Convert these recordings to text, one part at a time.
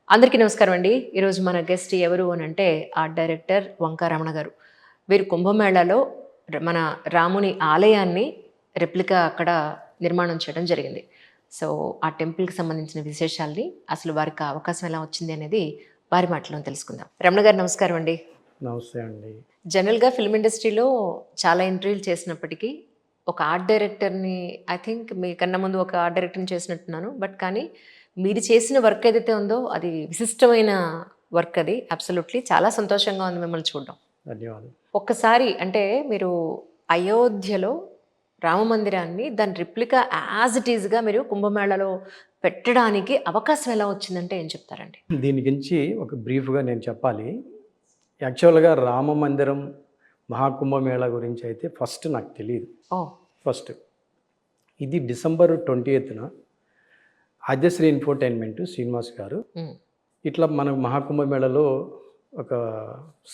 అందరికీ నమస్కారం అండి. ఈరోజు మన గెస్ట్ ఎవరు అనంటే ఆర్ట్ డైరెక్టర్ వంకా రమణ గారు. వీరు కుంభమేళాలో మన రాముని ఆలయాన్ని రెప్లికా అక్కడ నిర్మాణం చేయడం జరిగింది. సో, ఆ టెంపుల్‌కి సంబంధించిన విశేషాల్ని, అసలు వారికి ఆ అవకాశం ఎలా వచ్చింది అనేది వారి మాటల్లో తెలుసుకుందాం. రమణ గారు నమస్కారం అండి. నమస్తే అండి. జనరల్‌గా ఫిల్మ్ ఇండస్ట్రీలో చాలా ఎంట్రీలు చేసినప్పటికీ, ఒక ఆర్ట్ డైరెక్టర్‌ని ఐ థింక్ మీకన్నా ముందు ఒక ఆర్ట్ డైరెక్టర్‌ని చేసినట్టున్నాను. బట్ కానీ మీరు చేసిన వర్క్ ఏదైతే ఉందో అది విశిష్టమైన వర్క్ అది. అబ్సల్యూట్‌లీ చాలా సంతోషంగా ఉంది మిమ్మల్ని చూడడం. ధన్యవాదాలు. ఒక్కసారి అంటే మీరు అయోధ్యలో రామ మందిరాన్ని దాని రిప్లికా యాజ్ ఇట్ ఈస్‌గా మీరు కుంభమేళాలో పెట్టడానికి అవకాశం ఎలా వచ్చిందంటే ఏం చెప్తారండి? దీని గురించి ఒక బ్రీఫ్‌గా నేను చెప్పాలి. యాక్చువల్‌గా రామ మందిరం, మహాకుంభమేళా గురించి అయితే ఫస్ట్ నాకు తెలీదు. ఓహ్! ఫస్ట్ ఇది డిసెంబర్ 20న ఆద్యశ్రీ ఇన్ఫోటైన్మెంట్ శ్రీనివాస్ గారు హ్మ్. ఇట్లా మన మహాకుంభమేళాలో ఒక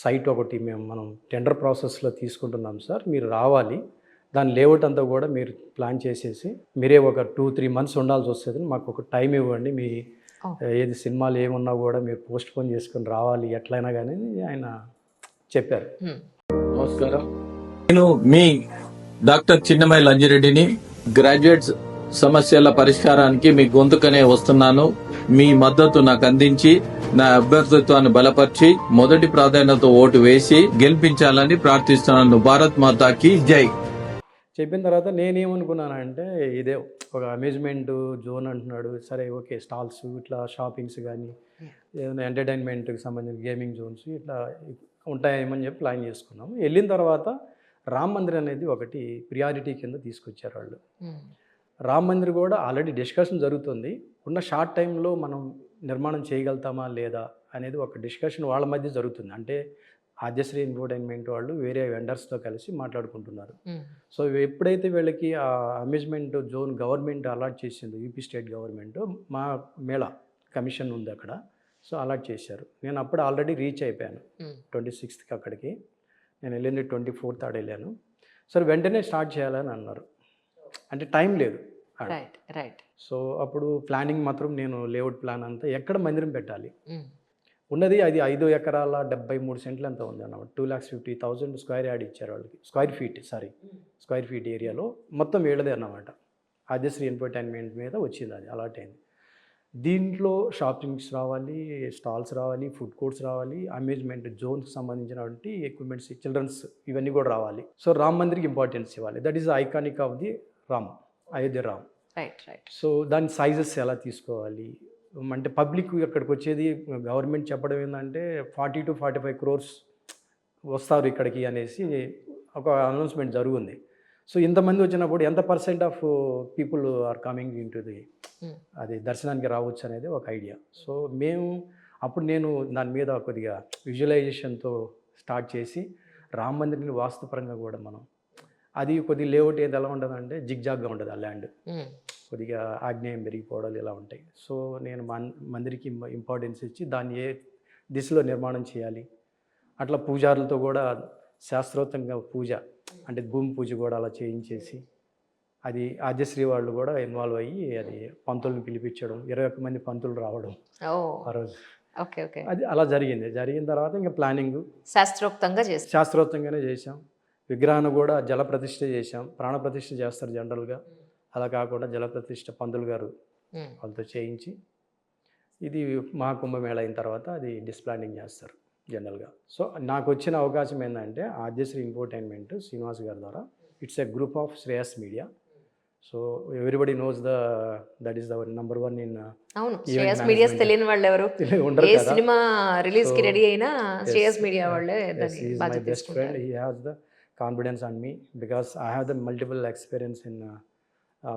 సైట్ ఒకటి మనం టెండర్ ప్రాసెస్‌లో తీసుకుంటున్నాం సార్. మీరు రావాలి. దాని లేఅవుట్ అంతా కూడా మీరు ప్లాన్ చేసేసి మీరే ఒక 2, 3 మంత్స్ ఉండాల్సి వస్తది. మాకు ఒక టైం ఇవ్వండి. మీ ఓహ్! ఏది సినిమాలు ఏమున్నా కూడా మీరు పోస్ట్‌పోన్ చేసుకొని రావాలి ఎట్లయినా కానీ ఆయన చెప్పారు. హ్మ్. నమస్కారం. నేను మీ డాక్టర్ చిన్నమై లంజిరెడ్డిని. గ్రాడ్యుయేట్స్ సమస్యల పరిష్కారానికి మీ గొంతుకనే వస్తున్నాను. మీ మద్దతు నాకు అందించి నా అభ్యర్థిత్వాన్ని బలపరిచి మొదటి ప్రాధాన్యత ఓటు వేసి గెలిపించాలని ప్రార్థిస్తున్నాను. భారత్ మాతాకి జై. చెప్పిన తర్వాత నేనేమనుకున్నానంటే ఇదే ఒక అమ్యూజ్మెంట్ జోన్ అంటున్నాడు. సరే ఓకే, స్టాల్స్ ఇట్లా షాపింగ్స్ కానీ ఏదైనా ఎంటర్టైన్మెంట్కి సంబంధించిన గేమింగ్ జోన్స్ ఇట్లా ఉంటాయేమని చెప్పి ప్లాన్ చేసుకున్నాము. వెళ్ళిన తర్వాత రామ్ మందిర్ అనేది ఒకటి ప్రియారిటీ కింద తీసుకొచ్చారు వాళ్ళు. హ్మ్. రామ్ మందిర్ కూడా ఆల్రెడీ డిస్కషన్ జరుగుతుంది. ఉన్న షార్ట్ టైంలో మనం నిర్మాణం చేయగలుగుతామా లేదా అనేది ఒక డిస్కషన్ వాళ్ళ మధ్య జరుగుతుంది. అంటే ఆద్యశ్రీ ఇన్ఫోటైన్మెంట్ వాళ్ళు వేరే వెండర్స్తో కలిసి మాట్లాడుకుంటున్నారు. హ్మ్. సో ఎప్పుడైతే వీళ్ళకి ఆ అమ్యూజ్మెంట్ జోన్ గవర్నమెంట్ అలాట్ చేసిందో, యూపీ స్టేట్ గవర్నమెంట్ మా మేళా కమిషన్ ఉంది అక్కడ. సో అలాట్ చేశారు. నేను అప్పుడు ఆల్రెడీ రీచ్ అయిపోయాను. హ్మ్. 26కి అక్కడికి నేను వెళ్ళింది 24th ఆడ వెళ్ళాను. సరే వెంటనే స్టార్ట్ చేయాలని అన్నారు. అంటే టైం లేదు ఆడ. రైట్. రైట్. సో అప్పుడు ప్లానింగ్ మాత్రం నేను లేఅవుట్ ప్లాన్ అంతా ఎక్కడ మందిరం పెట్టాలి హ్మ్. ఉన్నది, అది 5 ఎకరాల 73 సెంట్లు ఎంత ఉంది అన్నమాట. 2,50,000 స్క్వేర్ యార్డ్ ఇచ్చారు వాళ్ళకి. స్క్వేర్ ఫీట్ ఏరియాలో మొత్తం వీళ్ళదే అన్నమాట. ఆద్యశ్రీ ఎంటర్టైన్మెంట్ మీద వచ్చింది, అది అలాట్ అయింది. దీంట్లో షాపింగ్స్ రావాలి, స్టాల్స్ రావాలి, ఫుడ్ కోర్ట్స్ రావాలి, అమ్యూజ్మెంట్ జోన్కి సంబంధించినటువంటి ఎక్విప్మెంట్స్, చిల్డ్రన్స్ ఇవన్నీ కూడా రావాలి. సో రామ్ మందిర్కి ఇంపార్టెన్స్ ఇవ్వాలి. That is iconic of the Ram, Ayodhya Ram. Right. Right. So దాని సైజెస్ ఎలా తీసుకోవాలి అంటే పబ్లిక్ ఇక్కడికి వచ్చేది, గవర్నమెంట్ చెప్పడం ఏంటంటే 40 to 45 crores వస్తారు ఇక్కడికి అనేసి ఒక అనౌన్స్మెంట్ జరుగుంది. సో ఇంతమంది వచ్చినప్పుడు ఎంత percent of people are coming into the hmm. అది దర్శనానికి రావచ్చు అనేది ఒక ఐడియా. సో అప్పుడు నేను దాని మీద కొద్దిగా విజువలైజేషన్తో స్టార్ట్ చేసి రామ్ మందిర్ని వాస్తుపరంగా కూడా మనం అది కొద్ది లేఅవుట్ ఏది ఎలా ఉంటుందంటే జిగ్జాగ్గా ఉంటుంది ఆ ల్యాండ్. హ్మ్. కొద్దిగా ఆగ్నేయం పెరిగిపోవడాలు ఇలా ఉంటాయి. సో నేను మందిరికి ఇంపార్టెన్స్ ఇచ్చి దాన్ని ఏ దిశలో నిర్మాణం చేయాలి, అట్లా పూజారులతో కూడా శాస్త్రోక్తంగా పూజ అంటే భూమి పూజ కూడా అలా చేయించేసి, అది ఆద్యశ్రీ వాళ్ళు కూడా ఇన్వాల్వ్ అయ్యి అది పంతులను పిలిపించడం, 21 మంది పంతులు రావడం ఓహ్! ఆ రోజు. ఓకే. ఓకే. అది అలా జరిగింది. జరిగిన తర్వాత ఇంకా ప్లానింగు శాస్త్రోక్తంగా చేస్తారు. శాస్త్రోక్తంగానే చేసాం. విగ్రహాన్ని కూడా జలప్రతిష్ఠ చేసాం. ప్రాణప్రతిష్ఠ చేస్తారు జనరల్గా. అలా కాకుండా జలప్రతిష్ఠ పంతులు గారు హ్మ్. వాళ్ళతో చేయించి, ఇది మహాకుంభమేళ అయిన తర్వాత అది డిస్ప్లానింగ్ చేస్తారు జనరల్గా. సో నాకు వచ్చిన అవకాశం ఏంటంటే ఆద్యశ్రీ ఇన్ఫోటైన్మెంట్ శ్రీనివాస్ గారి ద్వారా, it's a group of Shreyas media. So everybody knows that is the number 1 in అవును. Event Shreyas media's management. తెలియని వాళ్ళెవరు? ఉండరు ఏ కదా. సినిమా రిలీజ్‌కి సో రెడీ అయినా శ్రేయస్ మీడియా వాళ్ళే yes, దాన్ని he is my బాధ్యత best friend. తీసుకుంటారు. He has the confidence on me because I have the multiple experience in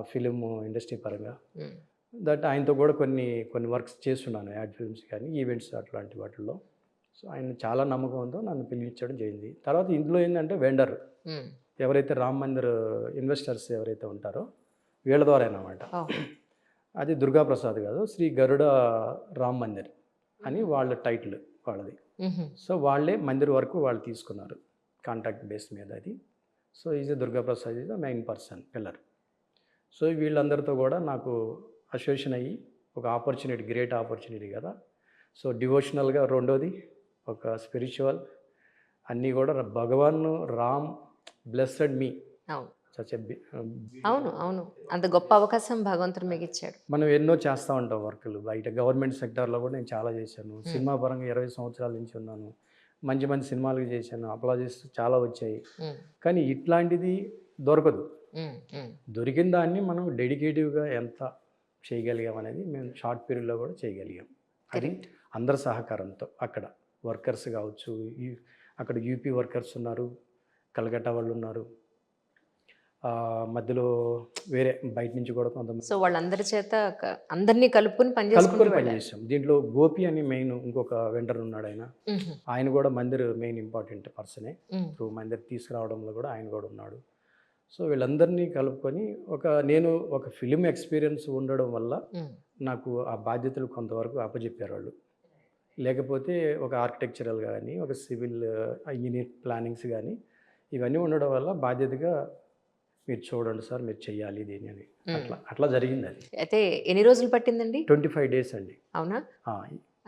film industry పరంగా. హ్మ్. దట్ ఆయనతో కూడా కొన్ని వర్క్స్ చేస్తున్నాను, యాడ్ ఫిల్మ్స్ కానీ ఈవెంట్స్ అట్లాంటి వాటిల్లో. సో ఆయన చాలా నమ్మకంతో నన్ను పిలిపించడం జరిగింది. తర్వాత ఇందులో ఏంటంటే వెండర్ హ్మ్. ఎవరైతే రామ్ మందిర్ ఇన్వెస్టర్స్ ఎవరైతే ఉంటారో వీళ్ళ ద్వారా అన్నమాట. ఓహ్! అది దుర్గాప్రసాద్ కాదు, శ్రీ గరుడ రామ్ మందిర్ అని వాళ్ళ టైటిల్ వాళ్ళది. హుహు. సో వాళ్ళే మందిర్ వరకు వాళ్ళు తీసుకున్నారు కాంట్రాక్ట్ బేస్ మీద అది. So is Durgaprasad is the main person pillar. So వీళ్ళందరితో కూడా నాకు అసోసియేషన్ అయ్యి ఒక ఆపర్చునిటీ, గ్రేట్ ఆపర్చునిటీ కదా. సో డివోషనల్గా రెండోది, ఒక స్పిరిచువల్, అన్నీ కూడా భగవాన్ రామ్ బ్లెస్సెడ్ మీ అవును సచ్ అవును అవును అంత గొప్ప అవకాశం భగవంతుడు మీకు ఇచ్చాడు. మనం ఎన్నో చేస్తూ ఉంటాం వర్కులు బయట. గవర్నమెంట్ సెక్టార్లో కూడా నేను చాలా చేశాను. సినిమా పరంగా 20 సంవత్సరాల నుంచి ఉన్నాను. మంచి మంచి సినిమాలు చేశాను. అప్లాజిస్ చాలా వచ్చాయి. కానీ ఇట్లాంటిది దొరకదు. దొరికిన దాన్ని మనం డెడికేటివ్గా ఎంత చేయగలిగాం అనేది మేము షార్ట్ పీరియడ్లో కూడా చేయగలిగాం. అది అందరి సహకారంతో. అక్కడ వర్కర్స్ కావచ్చు, అక్కడ యూపీ వర్కర్స్ ఉన్నారు, కలకత్తా వాళ్ళు ఉన్నారు, మధ్యలో వేరే బయట నుంచి కూడా కొంతమంది. సో వాళ్ళందరి చేత అందరినీ కలుపుకొని కలుపుకొని పనిచేసాం. దీంట్లో గోపి అని మెయిన్ ఇంకొక వెండర్ ఉన్నాడు. ఆయన కూడా మందిర్ మెయిన్ ఇంపార్టెంట్ పర్సనే. త్రూ మందిర్ తీసుకురావడంలో కూడా ఆయన కూడా ఉన్నాడు. సో వీళ్ళందరినీ కలుపుకొని నేను ఒక ఫిలిం ఎక్స్పీరియన్స్ ఉండడం వల్ల నాకు ఆ బాధ్యతలు కొంతవరకు అప్పచెప్పారు వాళ్ళు. లేకపోతే ఒక ఆర్కిటెక్చరల్ కానీ, ఒక సివిల్ ఇంజనీర్ ప్లానింగ్స్ కానీ ఇవన్నీ ఉండడం వల్ల బాధ్యతగా మీరు చూడండి సార్, మీరు చెయ్యాలి దీని అని అట్లా జరిగింది. అది అయితే ఎన్ని రోజులు పట్టిందండి? 25 days అండి. అవునా?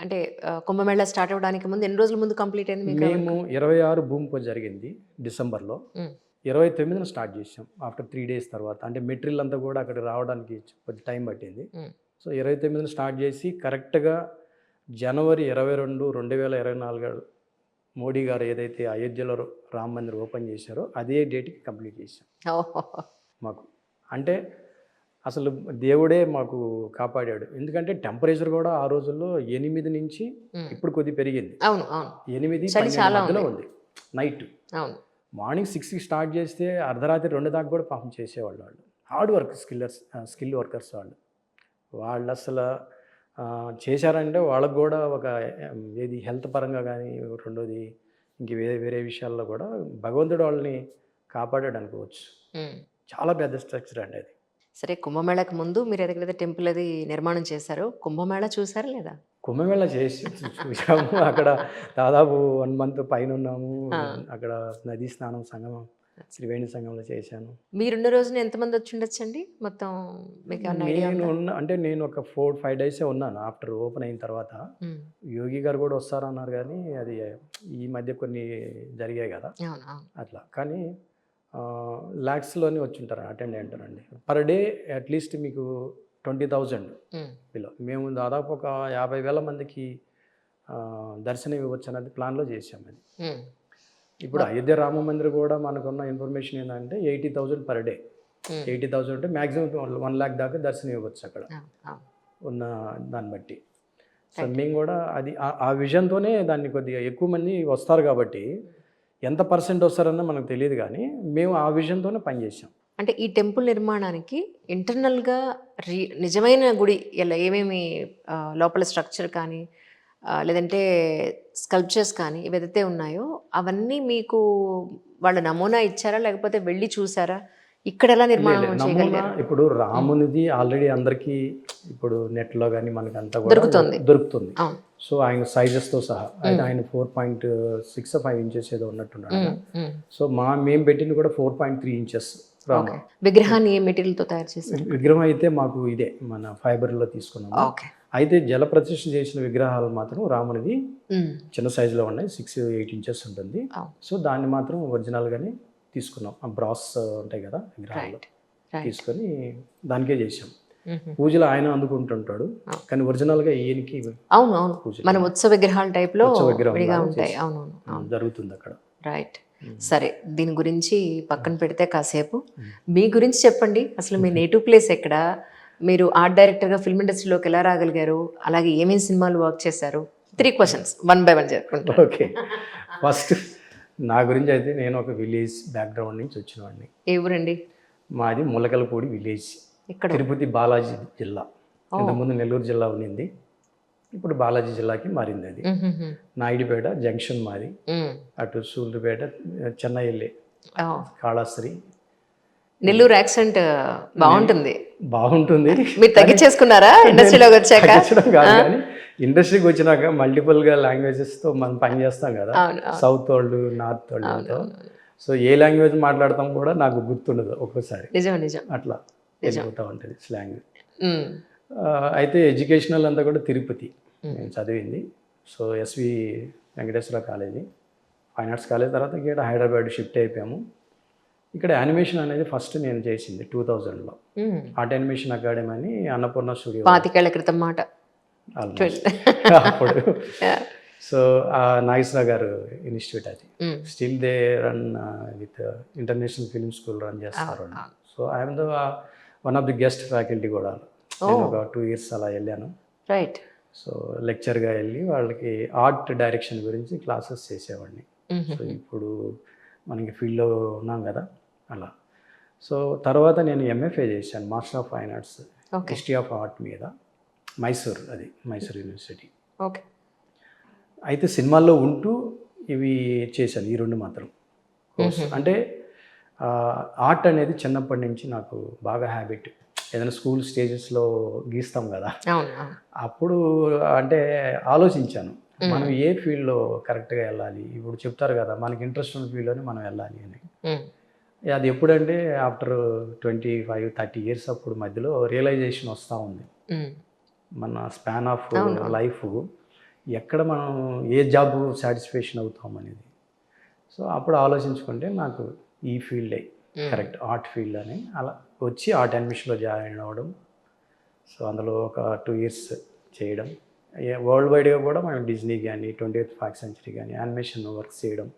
అంటే కుంభమేళా స్టార్ట్ అవ్వడానికి ముందు ఎన్ని రోజుల ముందు కంప్లీట్ అయింది మీకు? మేము 26 భూమి పూజ జరిగింది డిసెంబర్లో. 29న స్టార్ట్ చేసాం. ఆఫ్టర్ 3 days తర్వాత. అంటే మెటీరియల్ అంతా కూడా అక్కడ రావడానికి కొద్ది టైం పట్టింది. సో 29న స్టార్ట్ చేసి కరెక్ట్గా జనవరి 22, 2024 మోడీ గారు ఏదైతే అయోధ్యలో రామ్ మందిర్ ఓపెన్ చేశారో అదే డేట్కి కంప్లీట్ చేశాం మాకు. అంటే అసలు దేవుడే మాకు కాపాడాడు. ఎందుకంటే టెంపరేచర్ కూడా ఆ రోజుల్లో 8 నుంచి ఇప్పుడు కొద్ది పెరిగింది. 8, 12 మధ్యలో ఉంది నైట్. మార్నింగ్ 6కి స్టార్ట్ చేస్తే అర్ధరాత్రి 2 దాకా కూడా పాపం చేసేవాళ్ళు. వాళ్ళు హార్డ్ వర్క్ స్కిల్ వర్కర్స్ వాళ్ళు అసలు చేశారంటే వాళ్ళకు కూడా ఒక ఏది హెల్త్ పరంగా కానీ, రెండోది ఇంక వేరే విషయాల్లో కూడా భగవంతుడు వాళ్ళని కాపాడాడు అనుకోవచ్చు. చాలా పెద్ద స్ట్రక్చర్ అండి అది. సరే, కుంభమేళాకి ముందు మీరు ఎక్కడైతే టెంపుల్ అది నిర్మాణం చేశారో కుంభమేళా చూసారా లేదా? కుంభమేళా చూసాము. అక్కడ దాదాపు 1 month పైన ఉన్నాము. అక్కడ నదీ స్నానం సంగమం, త్రివేణి సంగంలో చేశాను. మీరున్న రోజున ఎంతమంది వచ్చి ఉండొచ్చండి మొత్తం? నేను ఒక 4-5 days ఉన్నాను. ఆఫ్టర్ ఓపెన్ అయిన తర్వాత యోగి గారు కూడా వస్తారన్నారు, కానీ అది ఈ మధ్య కొన్ని జరిగాయి కదా అట్లా. కానీ lakhsలోనే వచ్చింటారు అటెండెంట్ అండి. పర్ డే అట్లీస్ట్ మీకు 20,000 బిలో. మేము దాదాపు ఒక 50,000 మందికి దర్శనం ఇవ్వచ్చు అనేది ప్లాన్లో చేసాం. అది ఇప్పుడు అయోధ్య రామ మందిర్ కూడా మనకున్న ఇన్ఫర్మేషన్ ఏంటంటే 80,000 పర్ డే. 80,000 అంటే మ్యాక్సిమం 1 lakh దాకా దర్శనం ఇవ్వచ్చు అక్కడ ఉన్న దాన్ని బట్టి. సో మేము కూడా అది ఆ విజన్తోనే దాన్ని కొద్దిగా ఎక్కువ మంది వస్తారు కాబట్టి ఎంత % వస్తారన్న మనకు తెలియదు, కానీ మేము ఆ విజన్తోనే పనిచేసాం. అంటే ఈ టెంపుల్ నిర్మాణానికి ఇంటర్నల్గా నిజమైన గుడి ఇలా ఏమేమి లోపల స్ట్రక్చర్ కానీ లేదంటే స్కల్ప్చర్స్ కానీ ఏవైతే ఉన్నాయో అవన్నీ మీకు వాళ్ళు నమూనా ఇచ్చారా, లేకపోతే వెళ్ళి చూసారా? ఇక్కడ ఎలా నిర్మాణం చేయగలిగారు? ఇప్పుడు రామునిది ఆల్రెడీ అందరికీ ఇప్పుడు నెట్లో కానీ మనకి అంతా దొరుకుతుంది. సో ఆయన సైజెస్తో సహా ఆయన 4.65 inches ఏదో ఉన్నట్టున్నాడు. సో మేము పెట్టింది కూడా 4.3 inches రాము. విగ్రహాన్ని ఏ మెటీరియల్తో తయారు చేశారు? విగ్రహం అయితే మాకు ఇదే మన ఫైబర్లో తీసుకున్నాము. అయితే జలప్రతిష్ఠ చేసిన విగ్రహాలు మాత్రం రామునిది చిన్న సైజులో ఉన్నాయి, 6-8 inches ఉంటుంది. సో దాన్ని మాత్రం ఒరిజినల్గానే తీసుకున్నాం. ఆ బ్రాస్ ఉంటాయి కదా విగ్రహాలు, తీసుకొని దానికే చేసాం. పూజలు ఆయన అందుకుంటుంటాడు, కానీ ఒరిజినల్గా ఈయనకి మన ఉత్సవ విగ్రహాల టైప్లో జరుగుతుంది అక్కడ. రైట్. సరే, దీని గురించి పక్కన పెడితే కాసేపు మీ గురించి చెప్పండి. అసలు మీ నేటివ్ ప్లేస్ ఎక్కడ? మీరు ఆర్ట్ డైరెక్టర్గా ఫిల్మ్ ఇండస్ట్రీలోకి ఎలా రాగలిగారు? అలాగే ఏమేమి సినిమాలు వర్క్ చేశారు? 3 questions 1 by 1 చెప్పుకుంటా. ఓకే, ఫస్ట్ నా గురించి అయితే నేను ఒక విలేజ్ బ్యాక్గ్రౌండ్ నుంచి వచ్చిన వాడిని. ఏ ఊరండి? మాది ములకలపూడి విలేజ్, తిరుపతి బాలాజీ జిల్లా. ఇంతకుముందు నెల్లూరు జిల్లా ఉండింది, ఇప్పుడు బాలాజీ జిల్లాకి మారింది. అది నాయుడుపేట జంక్షన్ మాది. అటు సూళ్ళూరుపేట, చెన్నై వెళ్ళే కాళాశ్రీ. నెల్లూరు యాక్సెంట్ బాగుంటుంది. మీరు తగ్గించేసుకున్నారా ఇండస్ట్రీలోకి వచ్చాక? కానీ ఇండస్ట్రీకి వచ్చినాక మల్టిపుల్గా లాంగ్వేజెస్తో మనం పని చేస్తాం కదా, సౌత్ వాళ్ళు, నార్త్ వాళ్ళతో. సో ఏ లాంగ్వేజ్ మాట్లాడతాం కూడా నాకు గుర్తుండదు ఒక్కోసారి. నిజం అట్లా వెళ్ళిపోతూ ఉంటుంది స్లాంగ్. అయితే ఎడ్యుకేషనల్ అంతా కూడా తిరుపతి నేను చదివింది. So SV Venkateswara college, fine arts college తర్వాత ఇక్కడ హైదరాబాద్ షిఫ్ట్ అయిపోయాము. ఇక్కడ యానిమేషన్ అనేది ఫస్ట్ నేను చేసింది 2000లో. ఆర్ట్ యానిమేషన్ అకాడమీ అని అన్నపూర్ణ స్టూడియో 25 ఏళ్ల క్రితం మాట. అప్పుడు. సో నాగేశ్వర గారు ఇన్స్టిట్యూట్ అది still they run with international film school run చేస్తారు. So I'm the one of the guest faculty కూడా. నేను ఒక 2 years అలా వెళ్ళాను. రైట్. సో లెక్చర్గా వెళ్ళి వాళ్ళకి ఆర్ట్ డైరెక్షన్ గురించి క్లాసెస్ చేసేవాడిని. సో ఇప్పుడు మనకి ఫీల్డ్లో ఉన్నాం కదా అలా. సో తర్వాత నేను ఎంఎఫ్ఏ చేశాను, master of fine arts history of art మీద, మైసూర్ యూనివర్సిటీ. ఓకే. అయితే సినిమాల్లో ఉంటూ ఇవి చేశాను, ఈ 2 మాత్రం. అంటే ఆర్ట్ అనేది చిన్నప్పటి నుంచి నాకు బాగా హ్యాబిట్. ఏదైనా స్కూల్ స్టేజెస్లో గీస్తాం కదా, అప్పుడు అంటే ఆలోచించాను మనం ఏ ఫీల్డ్లో కరెక్ట్గా వెళ్ళాలి. ఇప్పుడు చెప్తారు కదా మనకి ఇంట్రెస్ట్ ఉన్న ఫీల్డ్లోనే మనం వెళ్ళాలి అని. అది ఎప్పుడంటే ఆఫ్టర్ 25-30 years అప్పుడు మధ్యలో రియలైజేషన్ వస్తూ ఉంది. మన స్పాన్ ఆఫ్ లైఫ్ ఎక్కడ మనం ఏ జాబ్ సాటిస్ఫాక్షన్ అవుతాం అనేది. సో అప్పుడు ఆలోచించుకుంటే నాకు ఈ ఫీల్డే కరెక్ట్, ఆర్ట్ ఫీల్డ్ అని అలా వచ్చి ఆర్ట్ యానిమేషన్లో జాయిన్ అవ్వడం. సో అందులో ఒక 2 years చేయడం. వరల్డ్ వైడ్గా కూడా మనం డిజ్నీ కానీ 20th Park Century కానీ యానిమేషన్ వర్క్ చేయడం.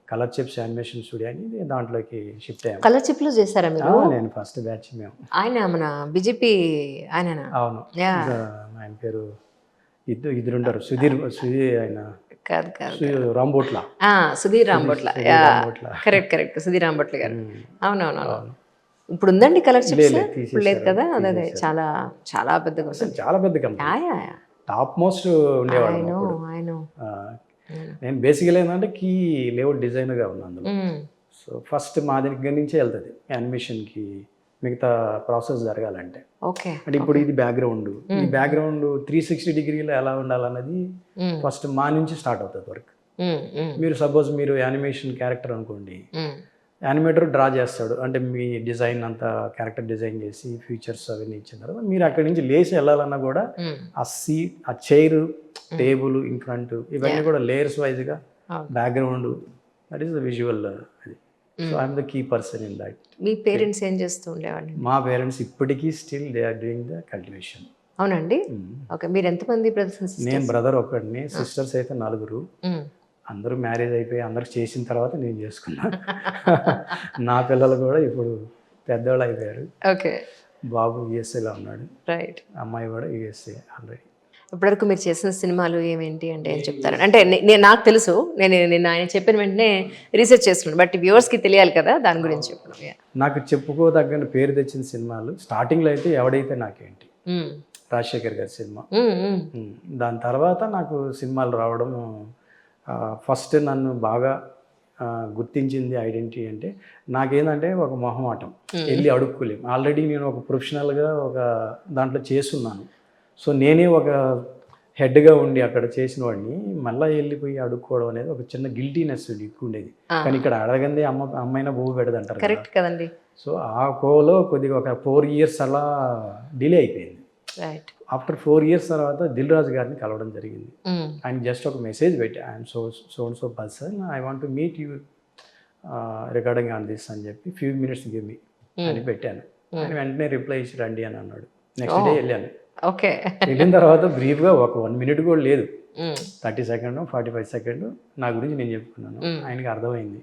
కలర్ చిప్స్ యానిమేషన్ స్టూడియో అని దాంట్లోకి షిఫ్ట్ అయ్యాము. కలర్ చిప్లో చేశారా మీరు? నేను ఫస్ట్ బ్యాచ్ మేము. ఆయన మన బీజేపీ ఆయన. అవును, ఆయన పేరు ఇద్దరు ఉంటారు, సుధీర్ ఆయన కాదు రాంబోట్ల. సుధీర్ రాంబోట్ల. కరెక్ట్ సుధీర్ రాంబోట్ల గారు. అవునవును. ఇప్పుడు ఉందండి కలర్ చిప్స్? ఇప్పుడు లేదు కదా. అదే చాలా చాలా పెద్దగా, చాలా పెద్ద కంపెనీ, టాప్ మోస్ట్ ఉండేవాడు. నేను బేసికల్ ఏంటంటే కీ లేఅవుట్ డిజైనర్గా ఉన్నాను అందులో. సో ఫస్ట్ మా దగ్గర నుంచే వెళ్తుంది యానిమేషన్కి మిగతా ప్రాసెస్ జరగాలంటే. ఓకే. అంటే ఇప్పుడు ఇది బ్యాక్గ్రౌండ్, ఈ బ్యాక్గ్రౌండ్ 360 degrees ఎలా ఉండాలన్నది ఫస్ట్ మా నుంచి స్టార్ట్ అవుతుంది వర్క్. మీరు సపోజ్ మీరు యానిమేషన్ క్యారెక్టర్ అనుకోండి, యానిమేటర్ డ్రా చేస్తాడు, అంటే మీ డిజైన్ అంతా క్యారెక్టర్ డిజైన్ చేసి ఫీచర్స్ అవన్నీ ఇచ్చిన తర్వాత మీరు అక్కడి నుంచి లేచి వెళ్ళాలన్నా కూడా ఆ సీట్, ఆ చైర్, టేబుల్ ఇన్ ఫ్రంట్, ఇవన్నీ కూడా లేయర్స్ వైజ్గా background, that is the visual అది. So I'm the key person in that. మీ పేరెంట్స్ ఏం చేస్తూ ఉండేవాళ్ళు? మా పేరెంట్స్ ఇప్పటికీ still they are doing the cultivation. అవునండి. ఓకే. మీరు ఎంతమంది బ్రదర్స్ అండ్ సిస్టర్స్? నేను బ్రదర్ ఒకడిని, సిస్టర్స్ అయితే 4. అందరూ మ్యారేజ్ అయిపోయి అందరికి చేసిన తర్వాత నేను చేసుకున్నా. నా పిల్లలు కూడా ఇప్పుడు పెద్దవాళ్ళు అయిపోయారు. ఓకే. బాబు యుఎస్ఏలో ఉన్నాడు, రైట్. అమ్మాయి కూడా యుఎస్ఏ ఆల్రెడీ. ఇప్పటివరకు మీరు చేసిన సినిమాలు ఏమేంటి అంటే ఏం చెప్తారు? అంటే నాకు తెలుసు, నేను ఆయన చెప్పిన వెంటనే రీసెర్చ్ చేస్తున్నాను, బట్ వ్యూవర్స్కి తెలియాలి కదా, దాని గురించి చెప్పండి. నాకు చెప్పుకోదగ్గ పేరు తెచ్చిన సినిమాలు స్టార్టింగ్లో అయితే ఎవడైతే నాకేంటి, రాజశేఖర్ గారి సినిమా. దాని తర్వాత నాకు సినిమాలు రావడం, ఫస్ట్ నన్ను బాగా గుర్తించింది ఐడెంటిటీ అంటే నాకేంటంటే ఒక మొహమాటం, వెళ్ళి అడుక్కోలేము. ఆల్రెడీ నేను ఒక ప్రొఫెషనల్గా ఒక దాంట్లో చేస్తున్నాను. సో నేనే ఒక హెడ్గా ఉండి అక్కడ చేసిన వాడిని మళ్ళీ వెళ్ళిపోయి అడుక్కోవడం అనేది ఒక చిన్న గిల్టీనెస్ ఎక్కువ ఉండేది. కానీ ఇక్కడ అడగందే అమ్మాయినా బోగు పెడదంటారు. కరెక్ట్ కదండి. సో ఆ కోలో కొద్దిగా ఒక 4 years అలా డిలే అయిపోయింది. ఆఫ్టర్ 4 years తర్వాత దిల్ రాజు గారిని కలవడం జరిగింది. ఆయన జస్ట్ ఒక మెసేజ్ పెట్టి, I'm so person, I want to meet you recording on this అని చెప్పి ఫ్యూ మినిట్స్ గివ్ మీ అని పెట్టాను. ఆయన వెంటనే రిప్లై ఇచ్చి రండి అని అన్నాడు. నెక్స్ట్ డే వెళ్ళాను. ఓకే. వెళ్ళిన తర్వాత బ్రీఫ్గా ఒక 1 minute కూడా లేదు, 30 seconds 45 seconds నా గురించి నేను చెప్పుకున్నాను. ఆయనకి అర్థమైంది.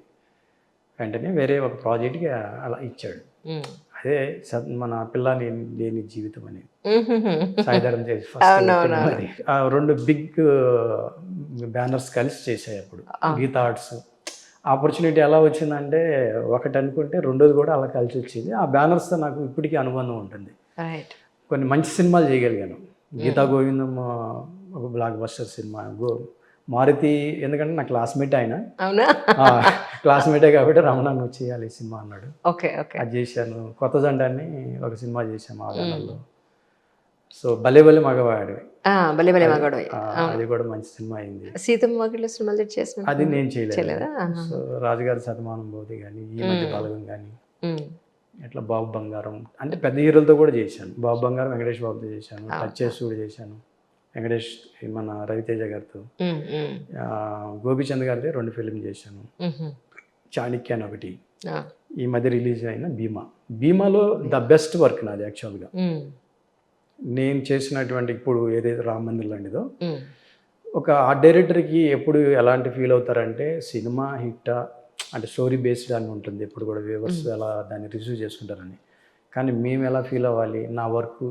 వెంటనే వేరే ఒక ప్రాజెక్ట్కి అలా ఇచ్చాడు. అదే మన పిల్ల లేని జీవితం అనేది సాయిధరం చేసి ఫస్ట్ 2 big బ్యానర్స్ కలిసి చేసాయి అప్పుడు, గీతా ఆర్ట్స్. ఆపర్చునిటీ ఎలా వచ్చిందంటే ఒకటి అనుకుంటే రెండోది కూడా అలా కలిసి వచ్చింది. ఆ బ్యానర్స్తో నాకు ఇప్పటికీ అనుబంధం ఉంటుంది. కొన్ని మంచి సినిమాలు చేయగలిగాను. గీతా గోవిందం ఒక బ్లాక్ బస్టర్ సినిమా, మారుతి, ఎందుకంటే నా క్లాస్మేట్ ఆయన, క్లాస్మేటే కాబట్టి రమణ నువ్వు చేయాలి ఈ సినిమా అన్నాడు. అది చేశాను. కొత్త జండాన్ని ఒక సినిమా చేశాను ఆ వేళల్లో. సో భలే భలే మగవాడు, అది కూడా మంచి సినిమా అయింది. అది నేను చేయలేదు. సో రాజుగారి శతమానం బోధి కానీ, ఈ మధ్య బలగం కానీ, ఇట్లా బాబు బంగారం, అంటే పెద్ద హీరోలతో కూడా చేశాను. బాబు బంగారం వెంకటేష్ బాబుతో చేశాను, టచ్ చేసి కూడా చేశాను. వెంకటేష్ మన రవితేజ గారితో, ఉమ్, ఉమ్, గోపీచంద్ గారితో 2 ఫిల్మ్ చేశాను. ఉహుం. చాణక్య అని ఒకటి, ఆ, ఈ మధ్య రిలీజ్ అయిన భీమాలో ద బెస్ట్ వర్క్ నాది యాక్చువల్గా. ఉమ్, నేను చేసినటువంటి ఇప్పుడు ఏదైతే రామ మందిర్ లాంటిదో, ఉమ్, ఒక ఆర్ట్ డైరెక్టర్కి ఎప్పుడు ఎలాంటి ఫీల్ అవుతారంటే సినిమా హిట్ అంటే స్టోరీ బేస్డ్ అని ఉంటుంది, ఎప్పుడు కూడా వ్యూవర్స్ ఎలా దాన్ని రిసీవ్ చేసుకుంటారని. కానీ మేము ఎలా ఫీల్ అవ్వాలి, నా వర్క్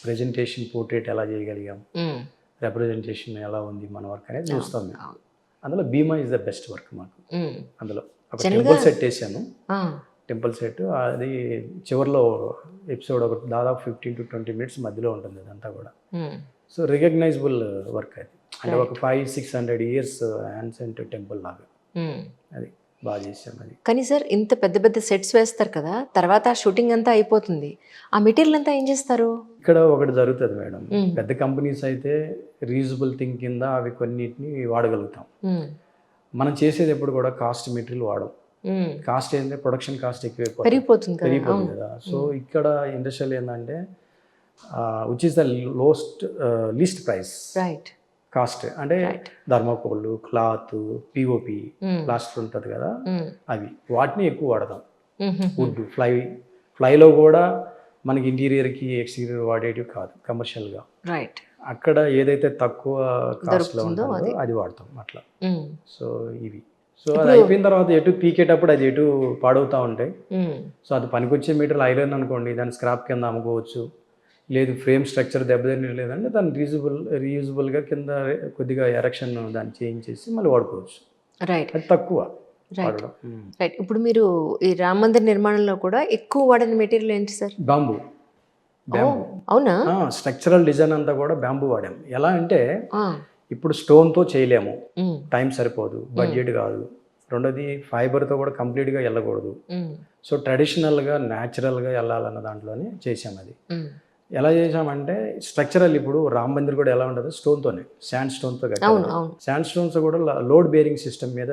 ప్రెజెంటేషన్ పోర్ట్రేట్ ఎలా చేయగలిగాం, ఉమ్. రిప్రజెంటేషన్ ఎలా ఉంది మన వర్క్ అనేది చూస్తాం మేము. అవును. అందులో భీమా ఇస్ ద బెస్ట్ వర్క్ మాకు. ఉమ్. అందులో ఒక Generally- టెంపుల్ సెట్ వేసాను. ఆ, టెంపుల్ సెట్ అది చివరిలో ఎపిసోడ్ ఒక దాదాపు 15 to 20 minutes మధ్యలో ఉంటుంది అదంతా కూడా. ఉమ్, సో రికగ్నైజబుల్ వర్క్ అది, అంటే ఒక 500-600 years యాన్సెంట్ టెంపుల్ లాగా. ఉమ్. అది బాగా చేసాం అది. కానీ సార్ ఇంత పెద్ద పెద్ద సెట్స్ వేస్తారు కదా, తర్వాత షూటింగ్ అంతా అయిపోతుంది, ఆ మెటీరియల్ అంతా ఏం చేస్తారు? ఇక్కడ ఒకటి జరుగుతుంది మేడం, పెద్ద కంపెనీస్ అయితే రీజనబుల్ థింగ్ కింద అవి కొన్నిటిని వాడగలుగుతాం. ఉమ్, మనం చేసేది ఎప్పుడు కూడా కాస్ట్ మెటీరియల్ వాడం. ఉమ్. కాస్ట్ ఏంటంటే ప్రొడక్షన్ కాస్ట్ ఎక్కువైపోతుంది, పెరిగిపోతుంది కదా. పెరిగిపోతుంది కదా. సో ఇక్కడ ఇండస్ట్రియల్ ఏంటంటే which is the least price right. Cost, అంటే thermocol, cloth, POP, Hmm. Plaster ఉంటుంది కదా, ఉమ్, అవి వాటిని ఎక్కువ వాడతాం. ఉహుం. వుడ్, ఫ్లైలో కూడా మనకి ఇంటీరియర్కి ఎక్స్టీరియర్ వాడేటివి కాదు కమర్షియల్గా. రైట్. అక్కడ ఏదైతే తక్కువ కాస్ట్లో దొరుకుతుందో ఉంటుందో అది వాడతాం అట్లా. ఉమ్, సో ఇవి, సో అది అయిపోయిన తర్వాత ఎటు పీకేటప్పుడు అది ఎటు పాడవుతూ ఉంటాయి. ఉమ్, సో అది పనికొచ్చే మెటీరియల్ ఐరన్ అనుకోండి, దాన్ని స్క్రాప్ కింద అమ్ముకోవచ్చు. లేదు ఫ్రేమ్ స్ట్రక్చర్ దెబ్బతిని లేదంటే దాన్ని రీయూజబుల్గా కింద కొద్దిగా ఎరక్షన్ దాన్ని చేంజ్ చేసి మళ్ళీ వాడుకోవచ్చు. రైట్. అది తక్కువ రైట్. వాడడం. రైట్. ఇప్పుడు మీరు ఈ రామ మందిర్ నిర్మాణంలో కూడా ఎక్కువ వాడిన మెటీరియల్ ఏంటి సార్? బాంబూ. అవునా? స్ట్రక్చరల్ డిజైన్ అంతా కూడా బ్యాంబూ వాడాం. ఎలా అంటే ఆ, ఇప్పుడు స్టోన్తో చేయలేము, ఉమ్, టైం సరిపోదు, బడ్జెట్ కాదు. రెండోది ఫైబర్తో కూడా కంప్లీట్గా వెళ్ళకూడదు. ఉమ్, సో ట్రెడిషనల్గా న్యాచురల్గా వెళ్ళాలన్న దాంట్లోనే చేసాం అది. ఉమ్. ఎలా చేసామంటే స్ట్రక్చరల్ ఇప్పుడు రామ మందిర్ కూడా ఎలా ఉంటుంది, స్టోన్తోనే, శాండ్ స్టోన్తో అవును, కట్టారు. అవును. శాండ్ స్టోన్స్ కూడా లోడ్ బేరింగ్ సిస్టమ్ మీద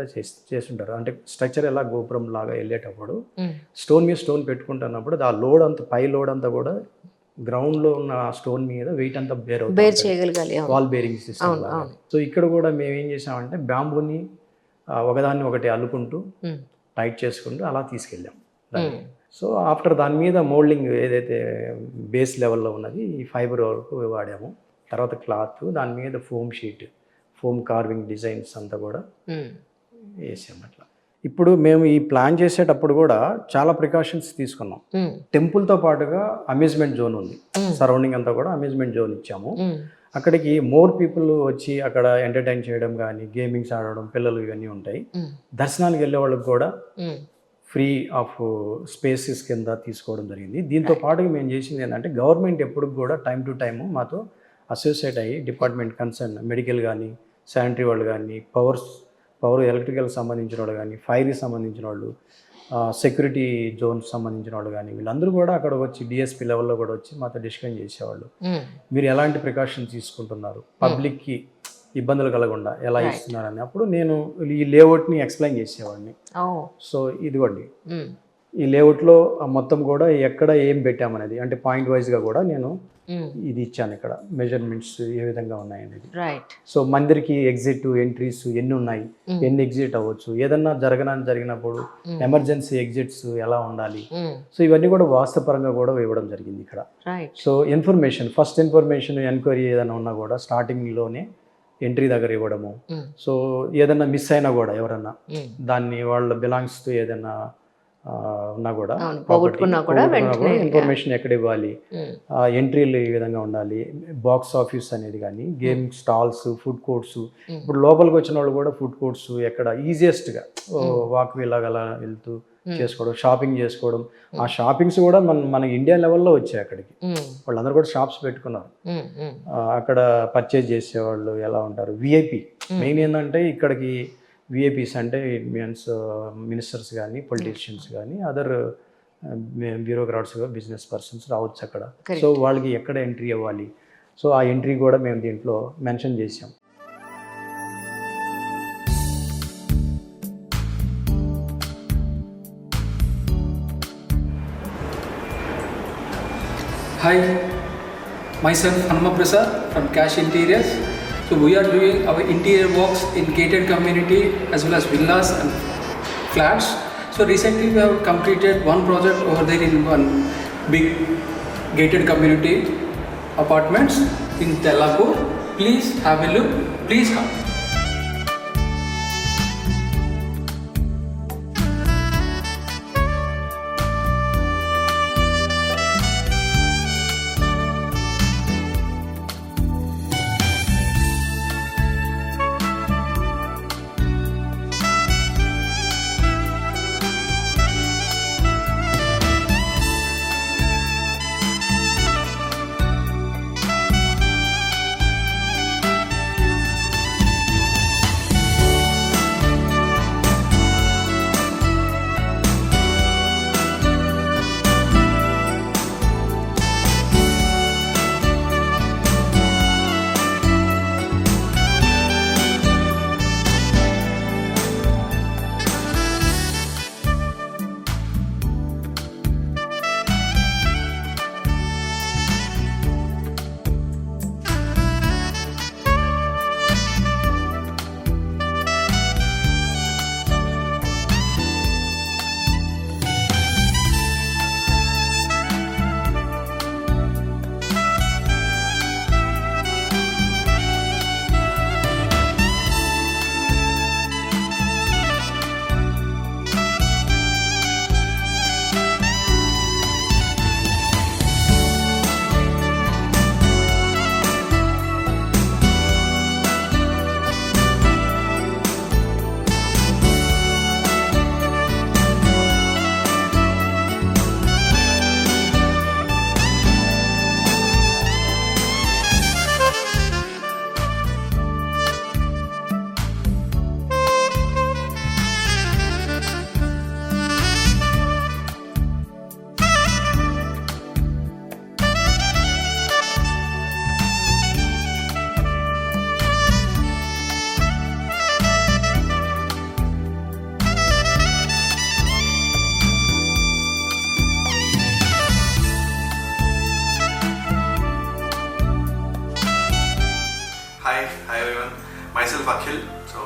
చేస్తుంటారు. అంటే స్ట్రక్చర్ ఎలా గోపురం లాగా వెళ్ళేటప్పుడు ఉమ్, స్టోన్ మీద స్టోన్ పెట్టుకుంటున్నప్పుడు ఆ లోడ్ అంతా, పై లోడ్ అంతా కూడా గ్రౌండ్లో ఉన్న స్టోన్ మీద వెయిట్ అంతా బేర్ బేర్ అవుతుంది, చేయగలగాలి. అవును. వాల్ బేరింగ్ సిస్టమ్ అవును, లాగా. అవును. సో ఇక్కడ కూడా మేము ఏం చేసామంటే బ్యాంబూని ఒకదాన్ని ఒకటి అల్లుకుంటూ ఉమ్, టైట్ చేసుకుంటూ అలా తీసుకెళ్ళాం దాన్ని. ఉమ్, సో ఆఫ్టర్ దాని మీద మోల్డింగ్ ఏదైతే బేస్ లెవెల్లో ఉన్నది ఈ ఫైబర్ వరకు వాడాము. తర్వాత క్లాత్, దాని మీద foam sheet, foam carving designs అంతా కూడా ఉమ్, వేసాము అట్లా. ఇప్పుడు మేము ఈ ప్లాన్ చేసేటప్పుడు కూడా చాలా ప్రికాషన్స్ తీసుకున్నాం. ఉమ్, టెంపుల్తో పాటుగా అమ్యూజ్మెంట్ జోన్ ఉంది, సరౌండింగ్ అంతా కూడా అమ్యూజ్మెంట్ జోన్ ఇచ్చాము. ఉమ్, అక్కడికి మోర్ పీపుల్ వచ్చి అక్కడ ఎంటర్టైన్ చేయడం కానీ, గేమింగ్స్ ఆడడం, పిల్లలు ఇవన్నీ ఉంటాయి. ఉమ్, దర్శనానికి వెళ్ళే వాళ్ళకి కూడా ఉమ్, ఫ్రీ ఆఫ్ స్పేసెస్ కింద తీసుకోవడం జరిగింది. దీంతో పాటుగా మేము చేసింది ఏంటంటే గవర్నమెంట్ ఎప్పుడు కూడా టైం టు టైము మాతో అసోసియేట్ అయ్యి డిపార్ట్మెంట్ కన్సర్న్, మెడికల్ కానీ, శానిటరీ వాళ్ళు కానీ, పవర్ ఎలక్ట్రికల్ సంబంధించిన వాళ్ళు కానీ, ఫైర్కి సంబంధించిన వాళ్ళు, సెక్యూరిటీ జోన్స్ సంబంధించిన వాళ్ళు కానీ, వీళ్ళందరూ కూడా అక్కడ వచ్చి డిఎస్పీ లెవెల్లో కూడా వచ్చి మాతో డిస్కస్ చేసేవాళ్ళు. ఉమ్. మీరు ఎలాంటి ప్రికాషన్స్ తీసుకుంటున్నారు, పబ్లిక్కి ఇబ్బందులు కలగకుండా ఎలా ఇస్తున్నారని. అప్పుడు నేను ఈ లేఅవుట్ని ఎక్స్ప్లెయిన్ చేసేవాడిని. ఓ. సో ఇదిగోండి ఉమ్, ఈ లేఅవుట్లో మొత్తం కూడా ఎక్కడ ఏం పెట్టామనేది, అంటే పాయింట్ వైజ్గా కూడా నేను ఉమ్, ఇది ఇచ్చాను, ఇక్కడ మెజర్మెంట్స్ ఏ విధంగా ఉన్నాయనేది. రైట్. సో మందిర్కి ఎగ్జిట్, ఎంట్రీస్ ఎన్ని ఉన్నాయి, ఎన్ని ఎగ్జిట్ అవ్వచ్చు, ఏదన్నా జరిగినప్పుడు ఎమర్జెన్సీ ఎగ్జిట్స్ ఎలా ఉండాలి. ఉమ్, సో ఇవన్నీ కూడా వాస్తవపరంగా కూడా ఇవ్వడం జరిగింది ఇక్కడ. Right. So first information enquiry ఏదైనా ఉన్నా కూడా స్టార్టింగ్లోనే ఎంట్రీ దగ్గర ఇవ్వడము. ఉమ్, సో ఏదన్నా మిస్ అయినా కూడా ఎవరన్నా ఉమ్, దాన్ని వాళ్ళ బిలాంగ్స్తో ఏదైనా ఉన్నా కూడా, అవును, పోగొట్టుకున్నా కూడా వెంటనే ఇన్ఫర్మేషన్ ఎక్కడ ఇవ్వాలి, ఉమ్, ఎంట్రీలు ఏ విధంగా ఉండాలి, బాక్స్ ఆఫీస్ అనేది కానీ, గేమింగ్ స్టాల్స్, ఫుడ్ కోర్ట్స్. ఇప్పుడు లోపలికి వచ్చిన వాళ్ళు కూడా ఫుడ్ కోర్ట్స్ ఎక్కడ ఈజియెస్ట్గా వాక్ లాగా వెళ్తూ చేసుకోవడం, షాపింగ్ చేసుకోవడం. ఆ షాపింగ్స్ కూడా మన ఇండియా లెవెల్లో వచ్చాయి అక్కడికి. ఉమ్, వాళ్ళందరూ కూడా షాప్స్ పెట్టుకున్నారు. ఉమ్, ఉమ్, అక్కడ పర్చేజ్ చేసేవాళ్ళు ఎలా ఉంటారు, విఐపి మెయిన్ ఏంటంటే ఇక్కడికి విఐపీస్ అంటే ఇట్ మీన్స్ మినిస్టర్స్ కానీ, పొలిటీషియన్స్ కానీ, అదర్ బ్యూరోక్రాట్స్, బిజినెస్ పర్సన్స్ రావచ్చు అక్కడ. సో వాళ్ళకి ఎక్కడ ఎంట్రీ అవ్వాలి, సో ఆ ఎంట్రీ కూడా మేము దీంట్లో మెన్షన్ చేసాం. Hi, myself Hanuma Prasad from Cash Interiors. So we are doing our interior works in gated community as well as villas and flats. So recently we have completed one project over there in one big gated community apartments in Tellapur. Please have a look. Please come. Hi everyone. Myself Akhil. So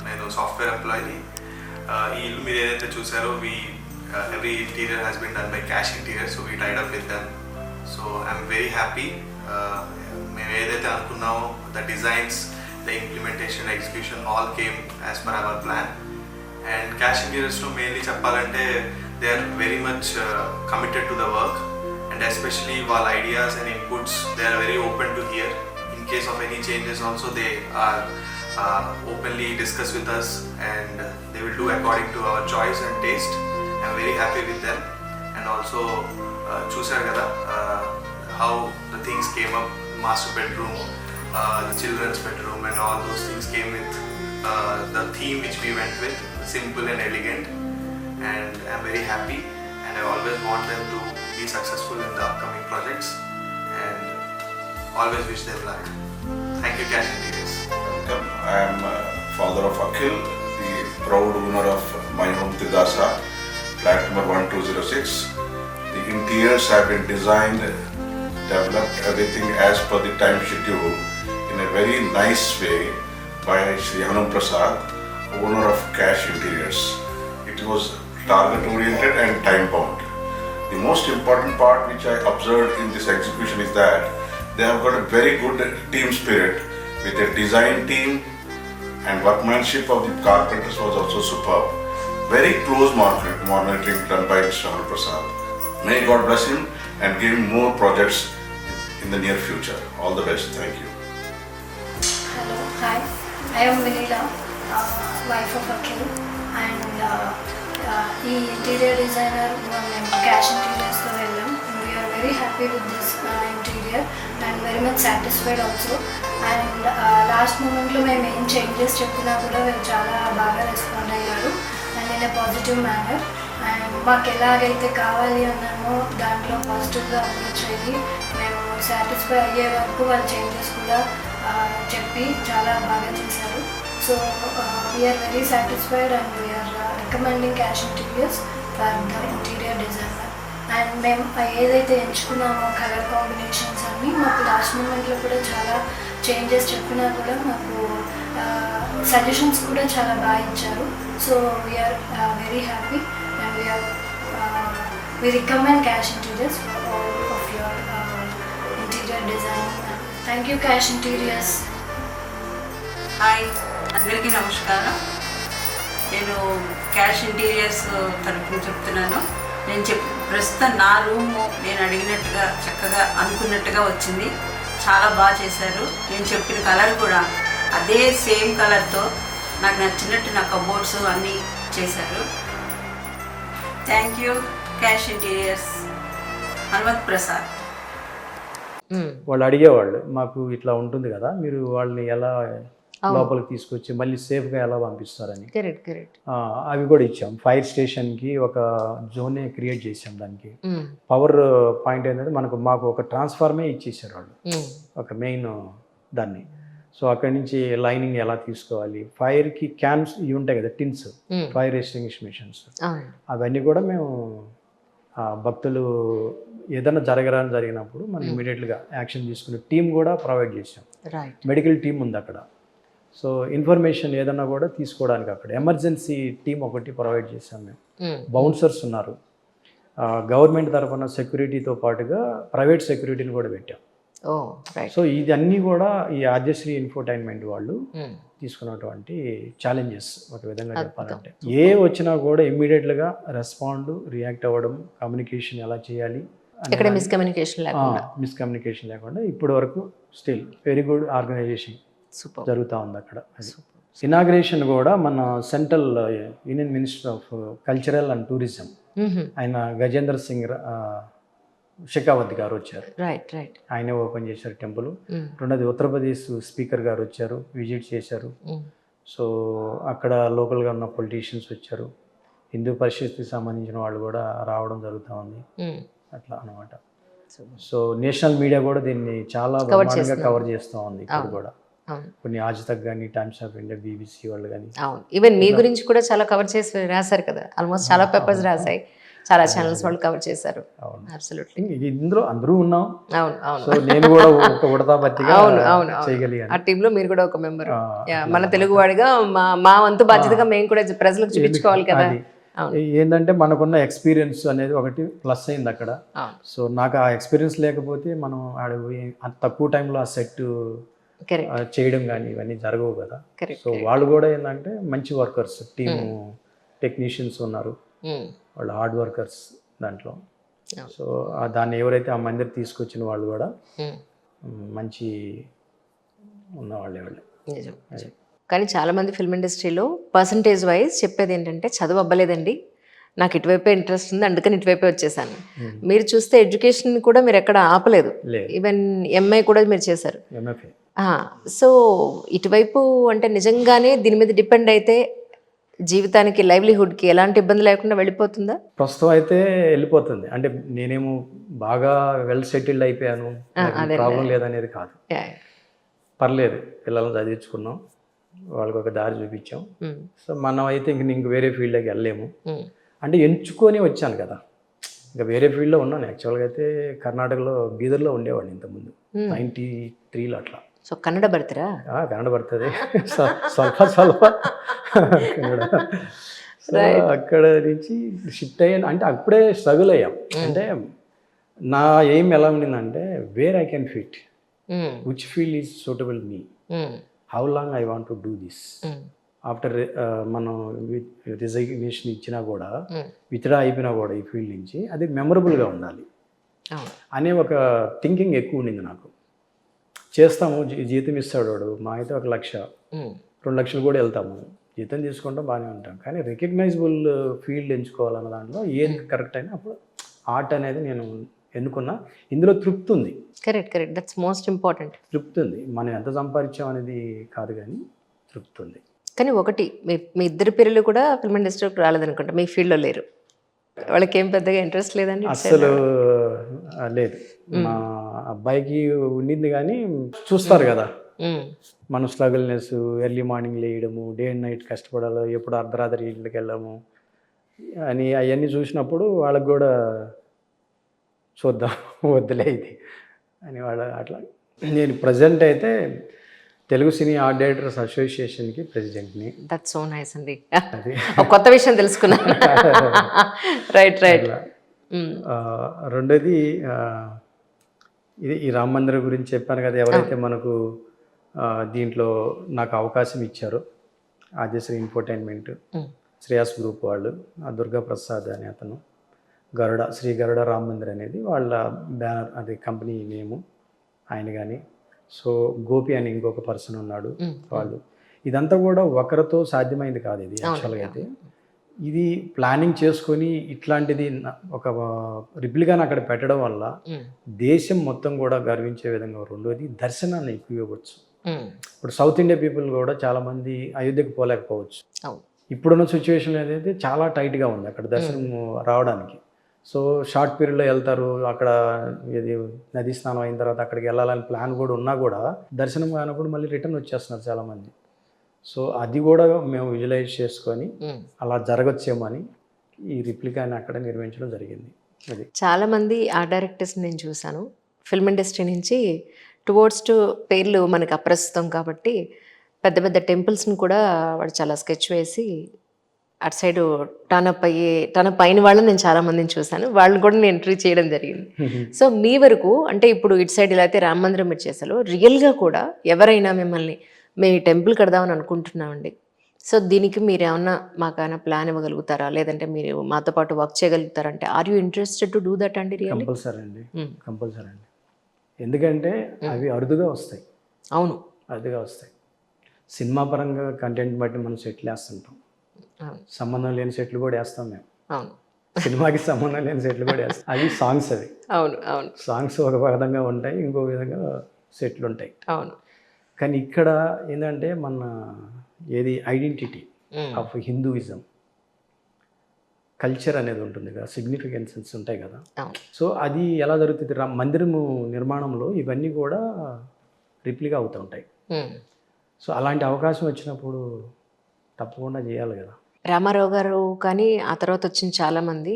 నేను software employee. ఈ ఇల్లు మీరు ఏదైతే చూసారో every interior has been done by Cash Interiors, so we tied up with them. So I'm very happy. మేము ఏదైతే అనుకున్నామో the designs, the implementation, execution all came as per our plan. And Cash Interiors లో mainly చెప్పాలంటే they are very much committed to the work, and especially వాళ్ళ ideas and inputs they are very open to hear. In case of any changes also they are openly discuss with us, and they will do according to our choice and taste. I'm very happy with them. And also చూసారు కదా how the things came up, master bedroom, the children's bedroom, and all those things came with the theme which we went with, simple and elegant. And I'm very happy, and I always want them to be successful in the upcoming projects, and always wish them luck. Thank you, Cash Interiors. Welcome. I am father of Akhil, the proud owner of My Home Tidasa, flat number 1206. The interiors have been designed, developed, everything as per the time schedule in a very nice way by Shri Hanuma Prasad, owner of Cash Interiors. It was target oriented and time bound. The most important part which I observed in this execution is that they have got a very good team spirit with a design team, and workmanship of the carpenters was also superb. Very close monitoring done by Mr. Hanuma Prasad. May God bless him and give him more projects in the near future. All the best. Thank you. Hello, hi. I am Vinila, wife of Akhil, and ఈ interior designer మేము Cash ఇంటీరియర్స్లో వెళ్ళాం. We are very happy with this interior and very much satisfied also. And last మూమెంట్లో మేము ఏం changes చెప్పినా కూడా వీళ్ళు చాలా బాగా రెస్పాండ్ అయ్యారు and in a positive manner. And మాకు ఎలాగైతే కావాలి అన్నామో దాంట్లో పాజిటివ్గా అప్రోచ్ అయ్యి మేము సాటిస్ఫై అయ్యే వరకు వాళ్ళ చేంజెస్ కూడా చెప్పి చాలా బాగా చేశారు. So we are very satisfied, and we are recommending Cash Interiors for the interior designer. And మేము ఏదైతే ఎంచుకున్నామో కలర్ కాంబినేషన్స్ అన్నీ మాకు లాస్ట్ మూమెంట్లో కూడా చాలా చేంజెస్ చెప్పినా కూడా మాకు సజెషన్స్ కూడా చాలా బాగా ఇచ్చారు. So we are very happy and we recommend Cash Interiors for all of your interior design. Thank you, Cash Interiors. Hi, అందరికీ నమస్కారం. నేను క్యాష్ ఇంటీరియర్స్ తరఫున చెప్తున్నాను. ప్రస్తుతం నా రూము నేను అడిగినట్టుగా చక్కగా అనుకున్నట్టుగా వచ్చింది. చాలా బాగా చేశారు. నేను చెప్పిన కలర్ కూడా అదే సేమ్ కలర్తో నాకు నచ్చినట్టు నా కబోర్డ్స్ అన్నీ చేశారు. Thank you cash interiors. Hanumat Prasad. వాళ్ళు అడిగేవాళ్ళు, మాకు ఇట్లా ఉంటుంది కదా, మీరు వాళ్ళని ఎలా లోపలికి తీసుకొచ్చి మళ్ళీ సేఫ్గా ఎలా పంపిస్తారని. కరెక్ట్. అవి కూడా ఇచ్చాం. ఫైర్ స్టేషన్కి ఒక జోనే క్రియేట్ చేసాం. దానికి పవర్ పాయింట్ ఏంటంటే మాకు ఒక ట్రాన్స్ఫార్మే ఇచ్చేసారు వాళ్ళు, ఒక మెయిన్ దాన్ని. సో అక్కడి నుంచి లైనింగ్ ఎలా తీసుకోవాలి, ఫైర్కి క్యాన్స్ ఇవి ఉంటాయి కదా, టిన్స్, ఫైర్ ఎక్స్టింగ్విష్మెంట్స్, అవన్నీ కూడా మేము భక్తులు ఏదైనా జరిగినప్పుడు మనం ఇమీడియట్గా యాక్షన్ తీసుకునే టీం కూడా ప్రొవైడ్ చేసాం. మెడికల్ టీం ఉంది అక్కడ. సో ఇన్ఫర్మేషన్ ఏదన్నా కూడా తీసుకోవడానికి అక్కడ ఎమర్జెన్సీ టీం ఒకటి ప్రొవైడ్ చేసాం మేము. బౌన్సర్స్ ఉన్నారు. గవర్నమెంట్ తరఫున సెక్యూరిటీతో పాటుగా ప్రైవేట్ సెక్యూరిటీని కూడా పెట్టాం. సో ఇది అన్నీ కూడా ఈ ఆద్యశ్రీ ఇన్ఫోటైన్మెంట్ వాళ్ళు తీసుకున్నటువంటి ఛాలెంజెస్ ఒక విధంగా చెప్పాలంటే. ఏ వచ్చినా కూడా ఇమ్మీడియట్గా రెస్పాండ్, రియాక్ట్ అవ్వడం, కమ్యూనికేషన్ ఎలా చేయాలి, మిస్కమ్యూనికేషన్ లేకుండా ఇప్పటి వరకు స్టిల్ వెరీ గుడ్ ఆర్గనైజేషన్ జరుగుతూ ఉంది అక్కడ. ఇనాగ్రేషన్ కూడా మన central union minister of cultural and tourism ఆయన గజేంద్ర సింగ్ షెకావత్ గారు వచ్చారు. ఆయనే ఓపెన్ చేశారు టెంపుల్. రెండోది ఉత్తరప్రదేశ్ స్పీకర్ గారు వచ్చారు, విజిట్ చేశారు. సో అక్కడ లోకల్గా ఉన్న పొలిటీషియన్స్ వచ్చారు, హిందూ పరిషత్కి సంబంధించిన వాళ్ళు కూడా రావడం జరుగుతూ ఉంది. అట్లా అనమాట. సో నేషనల్ మీడియా కూడా దీన్ని చాలా బ్రహ్మాండంగా కవర్ చేస్తూ ఉంది. ఇక్కడ కూడా కొన్ని ఆజ్ తక్ కానీ, టైమ్స్ ఆఫ్ ఇండియా, బీబీసీ వాళ్ళు కానీ. ఈవెన్ మీ గురించి కూడా చాలా కవర్ చేసి రాశారు కదా, ఆల్మోస్ట్ చాలా పేపర్స్ రాశాయి, చాలా ఛానల్స్ వాళ్ళు కవర్ చేశారు. అబ్సల్యూట్లీ. ఇందులో అందరూ ఉన్నాం. సో నేను కూడా ఒక ఉడతా బట్టిగా చేయగలిగాను. ఆ టీంలో మీరు కూడా ఒక మెంబర్. మన తెలుగు వాడిగా మా వంతు బాధ్యతగా మేము కూడా ప్రజలకు చూపించుకోవాలి కదా. ఏంటంటే మనకున్న ఎక్స్పీరియన్స్ అనేది ఒకటి ప్లస్ అయింది అక్కడ. సో నాకు ఆ ఎక్స్పీరియన్స్ లేకపోతే మనం అంత తక్కువ టైంలో ఆ సెట్ చేయడం కానీ ఇవన్నీ జరగవు కదా. సో వాళ్ళు కూడా ఏంటంటే మంచి వర్కర్స్, టీము టెక్నీషియన్స్ ఉన్నారు, వాళ్ళు హార్డ్ వర్కర్స్ దాంట్లో. సో దాన్ని ఎవరైతే ఆ మందిర్ తీసుకొచ్చిన వాళ్ళు కూడా మంచి ఉన్నవాళ్ళే వాళ్ళు. కానీ చాలామంది ఫిల్మ్ ఇండస్ట్రీలో పర్సంటేజ్ వైజ్ చెప్పేది ఏంటంటే చదువు అవ్వలేదండి, నాకు ఇటువైపే ఇంట్రెస్ట్ ఉంది, అందుకని ఇటువైపే వచ్చేసాను. మీరు చూస్తే ఎడ్యుకేషన్ కూడా మీరు ఎక్కడ ఆపలేదు, ఈవెన్ ఎంఐ కూడా మీరు చేశారు. సో ఇటువైపు అంటే నిజంగానే దీని మీద డిపెండ్ అయితే జీవితానికి, లైవ్లీహుడ్కి ఎలాంటి ఇబ్బంది లేకుండా వెళ్ళిపోతుందా? ప్రస్తుతం అయితే వెళ్ళిపోతుంది. అంటే నేనేమో బాగా వెల్ సెటిల్డ్ అయిపోయాను, ప్రాబ్లం లేదనేది కాదు. పర్లేదు, పిల్లలను చదివించుకున్నాం, వాళ్ళకి ఒక దారి చూపించాం. సో మనం అయితే ఇంక వేరే ఫీల్డ్లోకి వెళ్ళలేము. అంటే ఎంచుకొని వచ్చాను కదా, ఇంకా వేరే ఫీల్డ్లో ఉన్నాను. యాక్చువల్గా అయితే కర్ణాటకలో బీదర్లో ఉండేవాడిని ఇంతకుముందు, 93లో అట్లా. సో కన్నడ బర్తరా? కన్నడ పడుతుంది స్వల్ప కన్నడ. సో అక్కడ నుంచి షిఫ్ట్ అయ్యాను. అంటే అప్పుడే స్ట్రగుల్ అయ్యాం. అంటే నా ఎయిమ్ ఎలా ఉండిందంటే, where I can fit, which field is suitable me, how long I want to do this. After మనం రిజగ్నేషన్ ఇచ్చినా కూడా, విత్డ్రా అయిపోయినా కూడా ఈ ఫీల్డ్ నుంచి, అది మెమరబుల్గా ఉండాలి అనే ఒక థింకింగ్ ఎక్కువ ఉండింది నాకు. చేస్తాము, జీతం ఇస్తాడు వాడు, మా అయితే 1 లక్ష 2 లక్షలు కూడా వెళ్తాము, జీతం తీసుకుంటాం, బాగానే ఉంటాం. కానీ రికగ్నైజబుల్ ఫీల్డ్ ఎంచుకోవాలన్న దాంట్లో ఏది కరెక్ట్ అయినా అప్పుడు ఆర్ట్ అనేది నేను ఎన్నుకున్నా. ఇందులో తృప్తి ఉంది. Correct, that's most important. తృప్తి ఉంది. మనం ఎంత సంపాదించాం అనేది కాదు, కానీ తృప్తి ఉంది. కానీ ఒకటి, మీ ఇద్దరు పిల్లలు కూడా ఫిల్మ్ ఇండస్ట్రీకి రాలేదనుకుంటా, మీ ఫీల్డ్లో లేరు, వాళ్ళకి ఏం పెద్దగా ఇంట్రెస్ట్ లేదండి? అసలు లేదు. మా అబ్బాయికి ఉండింది, కానీ చూస్తారు కదా మన స్ట్రగుల్నెస్, ఎర్లీ మార్నింగ్ లేయడము, డే అండ్ నైట్ కష్టపడాలి, ఎప్పుడు అర్ధరాత్రి ఇంటికి వెళ్ళాము అని అవన్నీ చూసినప్పుడు వాళ్ళకి కూడా చూద్దాం వద్దులే ఇది అని వాళ్ళు అట్లా. నేను ప్రజెంట్ అయితే తెలుగు సినీ ఆర్ట్ డైరెక్టర్స్ అసోసియేషన్కి ప్రెసిడెంట్ని. దట్స్ సో నైస్ అండి. అది ఒక కొత్త విషయం తెలుసుకున్నాను. Right right. అట్లా. రెండోది ఇది ఈ రామ మందిరం గురించి చెప్పాను కదా, ఎవరైతే మనకు దీంట్లో నాకు అవకాశం ఇచ్చారో ఆద్యశ్రీ ఎంటర్టైన్మెంట్, శ్రేయాస్ గ్రూప్ వాళ్ళు, ఆ దుర్గా ప్రసాద్ అనే అతను, గరుడ శ్రీ గరుడ రామ మందిర్ అనేది వాళ్ళ బ్యానర్, అది కంపెనీ నేము ఆయన. కానీ సో గోపి అని ఇంకొక పర్సన్ ఉన్నాడు వాళ్ళు. ఇదంతా కూడా ఒకరితో సాధ్యమైంది కాదు. ఇది యాక్చువల్గా అయితే ఇది ప్లానింగ్ చేసుకొని ఇట్లాంటిది ఒక రిప్లికాని అక్కడ పెట్టడం వల్ల దేశం మొత్తం కూడా గర్వించే విధంగా. రెండోది దర్శనాన్ని ఎక్కువ ఇవ్వచ్చు. ఇప్పుడు సౌత్ ఇండియా పీపుల్ కూడా చాలామంది అయోధ్యకు పోలేకపోవచ్చు. ఇప్పుడున్న సిచ్యువేషన్ ఏదైతే చాలా టైట్గా ఉంది అక్కడ దర్శనం రావడానికి. సో షార్ట్ పీరియడ్లో వెళ్తారు. అక్కడ ఇది నదీ స్నానం అయిన తర్వాత అక్కడికి వెళ్ళాలని ప్లాన్ కూడా ఉన్నా కూడా దర్శనం కానప్పుడు మళ్ళీ రిటర్న్ వచ్చేస్తున్నారు చాలామంది. సో అది కూడా మేము విజువలైజ్ చేసుకొని అలా జరగచ్చేమో అని ఈ రిప్లికాని అక్కడ నిర్మించడం జరిగింది. అది చాలామంది ఆ డైరెక్టర్స్ నేను చూశాను ఫిల్మ్ ఇండస్ట్రీ నుంచి టువర్డ్స్ టు పేర్లు మనకు అప్రస్తుతం కాబట్టి పెద్ద పెద్ద టెంపుల్స్ని కూడా వాడు చాలా స్కెచ్ వేసి అటు సైడ్ టర్నప్ అయిన వాళ్ళని నేను చాలామందిని చూశాను. వాళ్ళని కూడా నేను ఎంట్రీ చేయడం జరిగింది. సో మీ వరకు అంటే ఇప్పుడు ఇటు సైడ్ ఇలా అయితే రామ మందిరం మీరు చేశారు, రియల్గా కూడా ఎవరైనా మిమ్మల్ని మేము ఈ టెంపుల్ కడదామని అనుకుంటున్నామండి, సో దీనికి మీరు ఏమన్నా మాకైనా ప్లాన్ ఇవ్వగలుగుతారా, లేదంటే మీరు మాతో పాటు వర్క్ చేయగలుగుతారంటే are you interested to do that అండి? రియల్లీ కంపల్సరీ అండి, కంపల్సరీ అండి. ఎందుకంటే అవి అరుదుగా వస్తాయి. అవును, అరుదుగా వస్తాయి. సినిమా పరంగా కంటెంట్ బట్టి మనం సెట్లు వేస్తుంటాం. సంబంధం లేని సెట్లు కూడా వేస్తాం మేము. అవును, సినిమాకి సంబంధం లేని సెట్లు కూడా వేస్తాం. అవి సాంగ్స్, అవి అవును అవును సాంగ్స్ ఒక విధంగా ఉంటాయి, ఇంకో విధంగా సెట్లు ఉంటాయి. అవును. కానీ ఇక్కడ ఏంటంటే మన ఏది ఐడెంటిటీ ఆఫ్ హిందూయిజం, కల్చర్ అనేది ఉంటుంది కదా, సిగ్నిఫికెన్సెస్ ఉంటాయి కదా. సో అది ఎలా జరుగుతుంది, మందిరము నిర్మాణంలో ఇవన్నీ కూడా రిప్లికా అవుతూ ఉంటాయి. సో అలాంటి అవకాశం వచ్చినప్పుడు తప్పకుండా చేయాలి కదా. రామారావు గారు కానీ ఆ తర్వాత వచ్చిన చాలామంది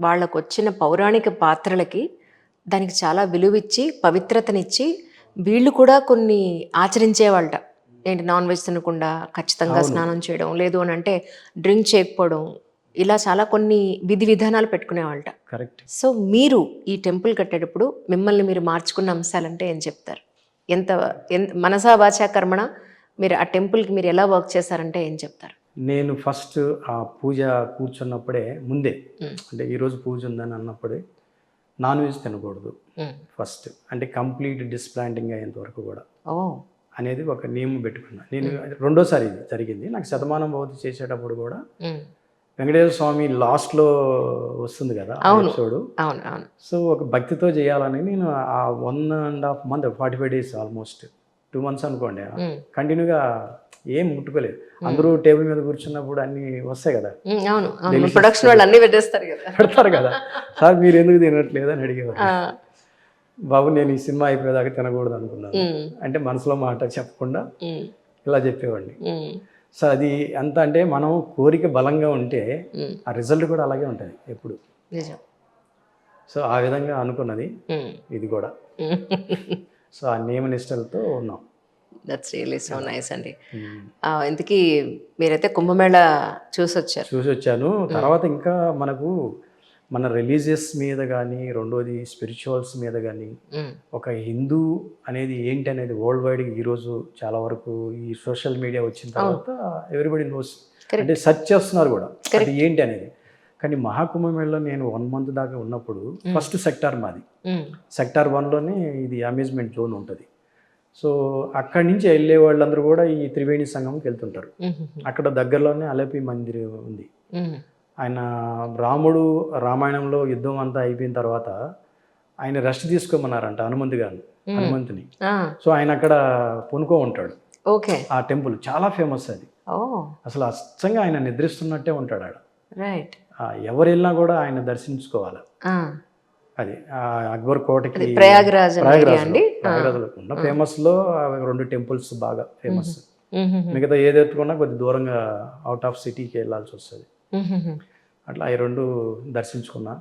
వాళ్ళకు వచ్చిన పౌరాణిక పాత్రలకి దానికి చాలా విలువిచ్చి పవిత్రతనిచ్చి వీళ్ళు కూడా కొన్ని ఆచరించేవాళ్ళట. ఏంటి, నాన్ వెజ్ తినకుండా ఖచ్చితంగా స్నానం చేయడం, లేదు అని అంటే డ్రింక్ చేయకపోవడం, ఇలా చాలా కొన్ని విధి విధానాలు పెట్టుకునేవాళ్ళట. కరెక్ట్. సో మీరు ఈ టెంపుల్ కట్టేటప్పుడు మిమ్మల్ని మీరు మార్చుకున్న అంశాలంటే ఏం చెప్తారు? ఎంత మనసా వాచా కర్మణ మీరు ఆ టెంపుల్కి మీరు ఎలా వర్క్ చేశారంటే ఏం చెప్తారు? నేను ఫస్ట్ ఆ పూజ కూర్చున్నప్పుడే ముందే, అంటే ఈరోజు పూజ ఉందని అన్నప్పుడే నాన్ వెజ్ తినకూడదు ఫస్ట్, అంటే కంప్లీట్ డిస్ప్లాంటింగ్ అయ్యేంత వరకు కూడా అనేది ఒక నియమం పెట్టుకున్నా. నేను రెండోసారి ఇది జరిగింది నాకు. శతమానం భవతి చేసేటప్పుడు కూడా వెంకటేశ్వర స్వామి లాస్ట్లో వస్తుంది కదా ఎపిసోడ్. సో ఒక భక్తితో చేయాలని నేను ఆ 1.5 month 45 days ఆల్మోస్ట్ 2 months అనుకోండి కంటిన్యూగా ఏం ముట్టుకోలేదు. అందరూ టేబుల్ మీద కూర్చున్నప్పుడు అన్ని వస్తాయి కదా, ప్రొడక్షన్ వాళ్ళు అన్ని పెట్టేస్తారు కదా, పెడతారు కదా. సార్ మీరు ఎందుకు తినట్లేదు అని అడిగేవారు. బాబు నేను ఈ సినిమా అయిపోయేదాకా తినకూడదు అనుకున్నాను అంటే మనసులో మాట చెప్పకుండా ఇలా చెప్పేవాడిని. సో అది ఎంత అంటే మనం కోరిక బలంగా ఉంటే ఆ రిజల్ట్ కూడా అలాగే ఉంటుంది ఎప్పుడు. సో ఆ విధంగా అనుకున్నది ఇది కూడా. సో ఆ నియమ నిష్టలతో ఉన్నాం. దట్స్ రియల్లీ సో నైస్ అండి. ఇంతకీ మీరైతే కుంభమేళా చూసి వచ్చాను. తర్వాత ఇంకా మనకు మన రిలీజియస్ మీద కానీ, రెండోది స్పిరిచువల్స్ మీద కానీ, ఒక హిందూ అనేది ఏంటి అనేది వరల్డ్ వైడ్ ఈరోజు చాలా వరకు ఈ సోషల్ మీడియా వచ్చిన తర్వాత ఎవ్రీబడి నోస్, అంటే సెర్చ్ చేస్తున్నారు కూడా అది ఏంటి అనేది. కానీ మహాకుంభమేళలో నేను 1 month దాకా ఉన్నప్పుడు ఫస్ట్ సెక్టార్ మాది. సెక్టార్ 1లోనే ఇది అమ్యూజ్మెంట్ జోన్ ఉంటుంది. సో అక్కడి నుంచి వెళ్ళే వాళ్ళందరూ కూడా ఈ త్రివేణి సంగమంకి వెళ్తుంటారు. అక్కడ దగ్గరలోనే అలపి మందిర్ ఉంది. ఆయన రాముడు రామాయణంలో యుద్ధం అంతా అయిపోయిన తర్వాత ఆయన రెస్ట్ తీసుకోమన్నారంట హనుమంతుని. సో ఆయన అక్కడ పొనుకో ఉంటాడు. ఆ టెంపుల్ చాలా ఫేమస్ అది. అసలు అచ్చంగా ఆయన నిద్రిస్తున్నట్టే ఉంటాడు ఆడ. ఎవరు వెళ్ళినా కూడా ఆయన దర్శించుకోవాలి. అది అక్బర్ కోటకి ప్రయాగరాజ్లో ఉన్న ఫేమస్ లో 2 temples బాగా ఫేమస్. మిగతా ఏది ఎత్తుకున్నా కొద్ది దూరంగా అవుట్ ఆఫ్ సిటీకి వెళ్ళాల్సి వస్తుంది. అట్లా ఈ 2 దర్శించుకున్నా.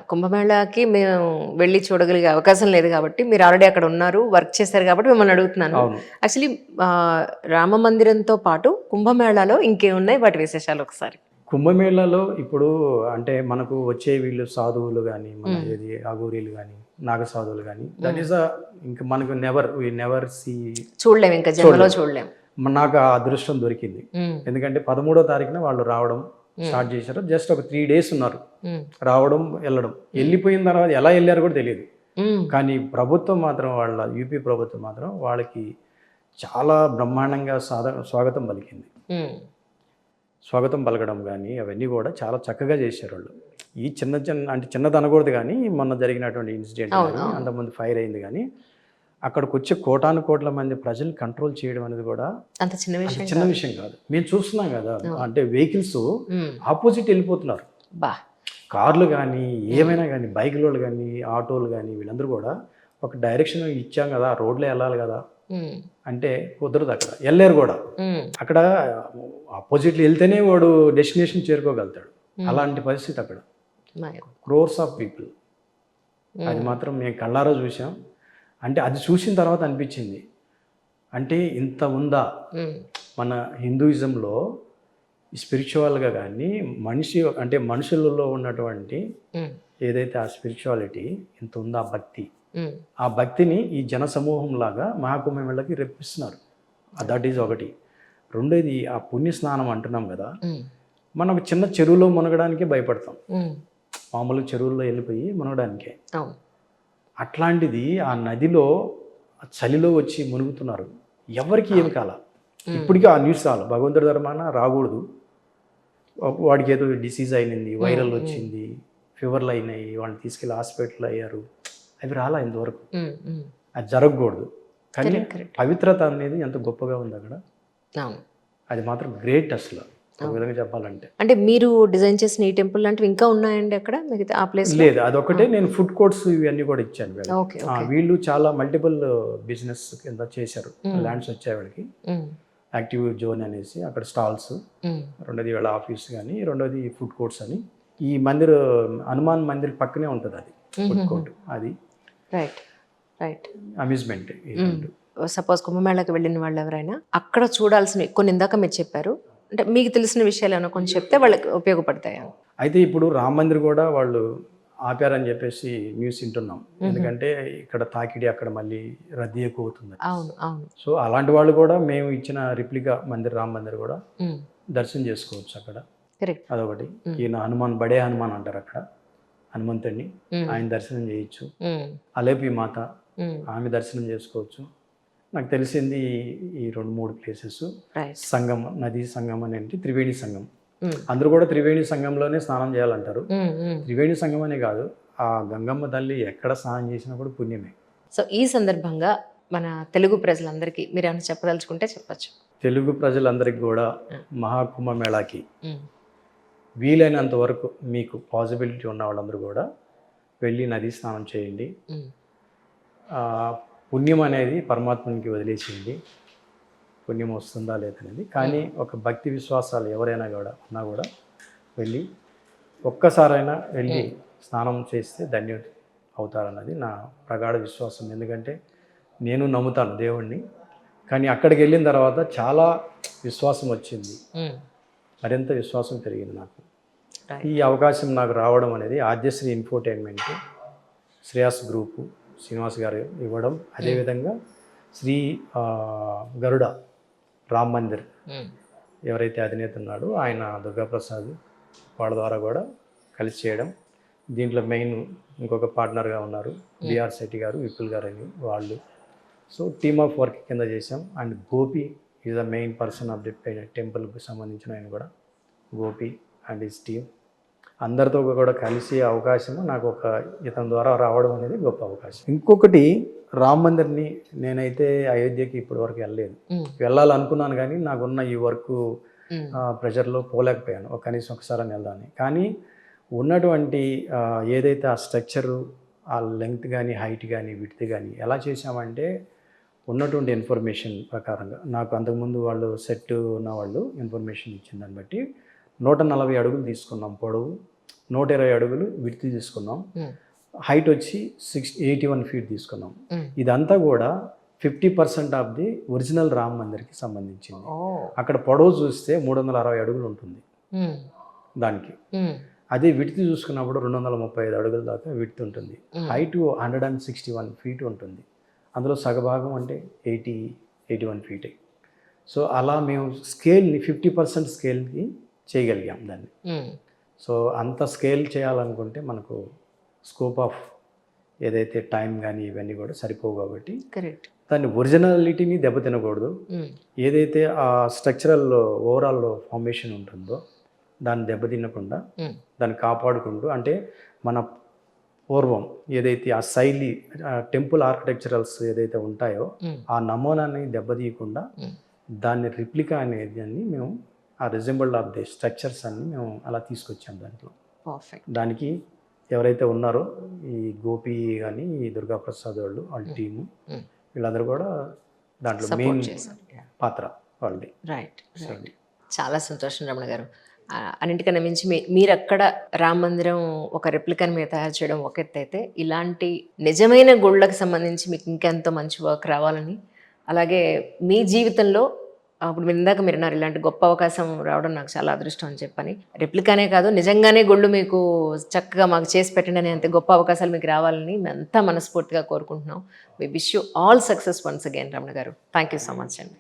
కుంభమేళాకి మేము వెళ్ళి చూడగలిగే అవకాశం లేదు కాబట్టి మీరు ఆల్రెడీ అక్కడ ఉన్నారు, వర్క్ చేశారు కాబట్టి మిమ్మల్ని అడుగుతున్నాను. అవును. యాక్చువల్లీ రామ మందిరంతో పాటు కుంభమేళాలో ఇంకేమున్నాయి, వాటి విశేషాలు ఒకసారి. కుంభమేళాలో ఇప్పుడు అంటే మనకు వచ్చే వీళ్ళు సాధువులు కానీ, మన ఏది అఘోరీలు కానీ, నాగ సాధువులు కానీ, దట్ ఈస్ ఇంకా మనకు నెవర్ సీ, చూడలేము, ఇంకా జన్మలో చూడలేము. నాకు ఆ అదృష్టం దొరికింది. ఎందుకంటే 13వ తారీఖున వాళ్ళు రావడం స్టార్ట్ చేశారు. జస్ట్ ఒక 3 days ఉన్నారు, రావడం వెళ్ళడం. వెళ్ళిపోయిన తర్వాత ఎలా వెళ్ళారు కూడా తెలియదు. కానీ ప్రభుత్వం మాత్రం, వాళ్ళ యూపీ ప్రభుత్వం మాత్రం వాళ్ళకి చాలా బ్రహ్మాండంగా స్వాగతం పలికింది. స్వాగతం పలకడం కానీ అవన్నీ కూడా చాలా చక్కగా చేశారు వాళ్ళు. ఈ అంటే చిన్నది అనకూడదు కానీ, మొన్న జరిగినటువంటి ఇన్సిడెంట్ కానీ, అంతకుముందు ఫైర్ అయింది కానీ, అక్కడికి వచ్చే కోట్ల మంది ప్రజల్ని కంట్రోల్ చేయడం అనేది కూడా అంత చిన్న విషయం కాదు. మేము చూస్తున్నాం కదా, అంటే వెహికల్స్ ఆపోజిట్ వెళ్ళిపోతున్నారు, కార్లు కానీ ఏమైనా కానీ, బైకులు కానీ ఆటోలు కానీ, వీళ్ళందరూ కూడా ఒక డైరెక్షన్ ఇచ్చాం కదా, రోడ్లో వెళ్ళాలి కదా అంటే కుదరదు. అక్కడ వెళ్ళారు కూడా. అక్కడ ఆపోజిట్లో వెళ్తేనే వాడు డెస్టినేషన్ చేరుకోగలుగుతాడు. అలాంటి పరిస్థితి అక్కడ, క్రోర్స్ ఆఫ్ పీపుల్. అది మాత్రం మేము కళ్ళారా చూసాం. అంటే అది చూసిన తర్వాత అనిపించింది, అంటే ఇంత ఉందా మన హిందూయిజంలో స్పిరిచువల్గా కానీ, అంటే మనుషులలో ఉన్నటువంటి ఏదైతే ఆ స్పిరిచువాలిటీ ఇంత ఉందా, భక్తి, ఆ భక్తిని ఈ జన సమూహం లాగా మహాకుంభమేళకి రెప్పిస్తున్నారు. దట్ ఈజ్ ఒకటి. రెండోది ఆ పుణ్య స్నానం అంటున్నాం కదా, మనం ఒక చిన్న చెరువులో మునగడానికే భయపడతాం, మామూలు చెరువుల్లో వెళ్ళిపోయి మునగడానికే. అట్లాంటిది ఆ నదిలో చలిలో వచ్చి మునుగుతున్నారు, ఎవరికి ఏమి కాల. ఇప్పటికీ ఆ న్యూస్ రాలు, భగవంతుడి ధర్మాన రాకూడదు, వాడికి ఏదో డిసీజ్ అయినది, వైరల్ వచ్చింది, ఫీవర్లు అయినాయి, వాళ్ళని తీసుకెళ్ళి హాస్పిటల్ అయ్యారు, అవి రాలా ఇంతవరకు. అది జరగకూడదు. కానీ పవిత్రత అనేది ఎంత గొప్పగా ఉంది అక్కడ, అది మాత్రం గ్రేట్ అసలు ఒక విధంగా చెప్పాలంటే. అంటే మీరు డిజైన్ చేసిన ఈ టెంపుల్ లాంటివి ఇంకా ఉన్నాయండి అక్కడ మిగతా ఆ ప్లేస్? లేదు, అదొకటే. నేను ఫుడ్ కోర్ట్స్ ఇవన్నీ కూడా ఇచ్చాను. వీళ్ళు చాలా మల్టిపుల్ బిజినెస్ కింద చేశారు. ల్యాండ్స్ వచ్చాయి వాళ్ళకి, యాక్టివ్ జోన్ అనేసి అక్కడ స్టాల్స్, రెండోది వాళ్ళ ఆఫీస్ కానీ, రెండోది ఫుడ్ కోర్ట్స్ అని. ఈ మందిర్ హనుమాన్ మందిర్ పక్కనే ఉంటుంది అది ఫుడ్ కోర్ట్. అది రైట్ అమ్యూజ్మెంట్. సపోజ్ కుంభమేళాకి వెళ్ళిన వాళ్ళు ఎవరైనా అక్కడ చూడాల్సినవి కొన్ని ఇందాక మీరు చెప్పారు, అంటే మీకు తెలిసిన విషయాలు ఏమైనా కొంచెం చెప్తే వాళ్ళకి ఉపయోగపడతాయా? అయితే ఇప్పుడు రామ మందిర్ కూడా వాళ్ళు ఆపారని చెప్పేసి న్యూస్ వింటున్నాం. ఎందుకంటే ఇక్కడ తాకిడి అక్కడ మళ్ళీ రద్దీ ఎక్కువ అవుతుంది. అవును. సో అలాంటి వాళ్ళు కూడా మేము ఇచ్చిన రిప్లికా మందిర్, రామ మందిర్ కూడా దర్శనం చేసుకోవచ్చు అక్కడ. అదొకటి. ఈయన హనుమాన్, బడే హనుమాన్ అంటారు అక్కడ, హనుమంతుడిని, ఆయన దర్శనం చేయొచ్చు. అలేపి మాత, ఆమె దర్శనం చేసుకోవచ్చు. నాకు తెలిసింది ఈ 2-3 ప్లేసెస్. సంగం, నదీ సంగం అనేది త్రివేణి సంగం. అందరూ కూడా త్రివేణి సంగంలోనే స్నానం చేయాలంటారు. త్రివేణి సంగం అనే కాదు, ఆ గంగమ్మ తల్లి ఎక్కడ స్నానం చేసినా కూడా పుణ్యమే. సో ఈ సందర్భంగా మన తెలుగు ప్రజలందరికీ మీరు ఏమైనా చెప్పదలుచుకుంటే చెప్పచ్చు. తెలుగు ప్రజలందరికీ కూడా మహాకుంభమేళాకి వీలైనంత వరకు మీకు పాసిబిలిటీ ఉన్న వాళ్ళందరూ కూడా వెళ్ళి నదీ స్నానం చేయండి. పుణ్యం అనేది పరమాత్మనికి వదిలేసింది, పుణ్యం వస్తుందా లేదనేది. కానీ ఒక భక్తి విశ్వాసాలు ఎవరైనా కూడా ఉన్నా కూడా వెళ్ళి ఒక్కసారైనా వెళ్ళి స్నానం చేస్తే ధన్యుడు అవుతారన్నది నా ప్రగాఢ విశ్వాసం. ఎందుకంటే నేను నమ్ముతాను దేవుణ్ణి, కానీ అక్కడికి వెళ్ళిన తర్వాత చాలా విశ్వాసం వచ్చింది, మరింత విశ్వాసం పెరిగింది నాకు. ఈ అవకాశం నాకు రావడం అనేది ఆద్యశ్రీ ఇన్ఫోటైన్మెంట్, శ్రేయాస్ గ్రూపు, శ్రీనివాస్ గారు ఇవ్వడం, అదేవిధంగా శ్రీ గరుడ రామ్ మందిర్ ఎవరైతే అధినేత ఉన్నాడో ఆయన దుర్గాప్రసాద్, వాళ్ళ ద్వారా కూడా కలిసి చేయడం. దీంట్లో మెయిన్ ఇంకొక పార్ట్నర్గా ఉన్నారు బిఆర్ శెట్టి గారు, విపుల్ గారు అని వాళ్ళు. సో టీమ్ ఆఫ్ వర్క్ కింద చేసాం. And Gopi is the main person of the టెంపుల్కి సంబంధించిన ఆయన కూడా, గోపి అండ్ హిస్ టీమ్ అందరితో కూడా కలిసి అవకాశము నాకు ఒక ఇతని ద్వారా రావడం అనేది గొప్ప అవకాశం. ఇంకొకటి, రామ్ మందిర్ని నేనైతే అయోధ్యకి ఇప్పటి వరకు వెళ్ళలేదు, వెళ్ళాలనుకున్నాను కానీ నాకున్న ఈ వర్క్ ప్రెషర్లో పోలేకపోయాను. కనీసం ఒకసారి వెళ్దామని. కానీ ఉన్నటువంటి ఏదైతే ఆ స్ట్రక్చరు, ఆ లెంగ్త్ కానీ, హైట్ కానీ, విడ్త్ కానీ ఎలా చేసామంటే ఉన్నటువంటి ఇన్ఫర్మేషన్ ప్రకారంగా, నాకు అంతకుముందు వాళ్ళు సెట్ ఉన్న వాళ్ళు ఇన్ఫర్మేషన్ ఇచ్చిన దాన్ని బట్టి 140 అడుగులు తీసుకున్నాం పొడవు, 120 అడుగులు విడ్త్ తీసుకున్నాం. హైట్ వచ్చి 81 ఫీట్ తీసుకున్నాం. ఇదంతా కూడా 50% ఆఫ్ ది ఒరిజినల్ రామ్ మందిర్కి సంబంధించింది. అక్కడ పొడవు చూస్తే 360 అడుగులు ఉంటుంది దానికి. అదే విడ్త్ చూసుకున్నప్పుడు 235 అడుగుల దాకా విడ్త్ ఉంటుంది. హైట్ 161 ఫీట్ ఉంటుంది. అందులో సగభాగం అంటే 81 ఫీటే. సో అలా మేము స్కేల్ని 50% స్కేల్కి చేయగలిగాం దాన్ని. సో అంత స్కేల్ చేయాలనుకుంటే మనకు స్కోప్ ఆఫ్ ఏదైతే టైం కానీ ఇవన్నీ కూడా సరిపోవు కాబట్టి కరెక్ట్, దాన్ని ఒరిజినాలిటీని దెబ్బతినకూడదు. ఏదైతే ఆ స్ట్రక్చరల్ ఓవరాల్ ఫార్మేషన్ ఉంటుందో దాన్ని దెబ్బతినకుండా దాన్ని కాపాడుకుంటూ, అంటే మన పూర్వం ఏదైతే ఆ శైలి టెంపుల్ ఆర్కిటెక్చరల్స్ ఏదైతే ఉంటాయో ఆ నమూనాని దెబ్బతీయకుండా దాన్ని రిప్లికా అనేది అన్ని మేము ఆ రిజెంబుల్ ఆఫ్ ది స్ట్రక్చర్స్ అన్ని మేము అలా తీసుకొచ్చాం దాంట్లో. పర్ఫెక్ట్. దానికి ఎవరైతే ఉన్నారో ఈ గోపి కానీ ఈ దుర్గాప్రసాద్ వాళ్ళు వాళ్ళ టీము వీళ్ళందరూ కూడా దాంట్లో మెయిన్ పాత్ర వాళ్ళది. రైట్. చాలా సంతోషం రమణ గారు. అన్నింటికన్నా మించి మీరు అక్కడ రామ మందిరం ఒక రెప్లికాని మీరు తయారు చేయడం ఒక ఎత్తు అయితే, ఇలాంటి నిజమైన గుళ్ళకు సంబంధించి మీకు ఇంకెంతో మంచి వర్క్ రావాలని, అలాగే మీ జీవితంలో అప్పుడు మీరు ఇందాక మీరు అన్నారు ఇలాంటి గొప్ప అవకాశం రావడం నాకు చాలా అదృష్టం అని చెప్పని, రెప్లికానే కాదు నిజంగానే గుళ్ళు మీకు చక్కగా మాకు చేసి పెట్టండి అనే అంత గొప్ప అవకాశాలు మీకు రావాలని మేమంతా మనస్ఫూర్తిగా కోరుకుంటున్నాం. We wish you all success once again Ramana garu. Thank you so much అండి.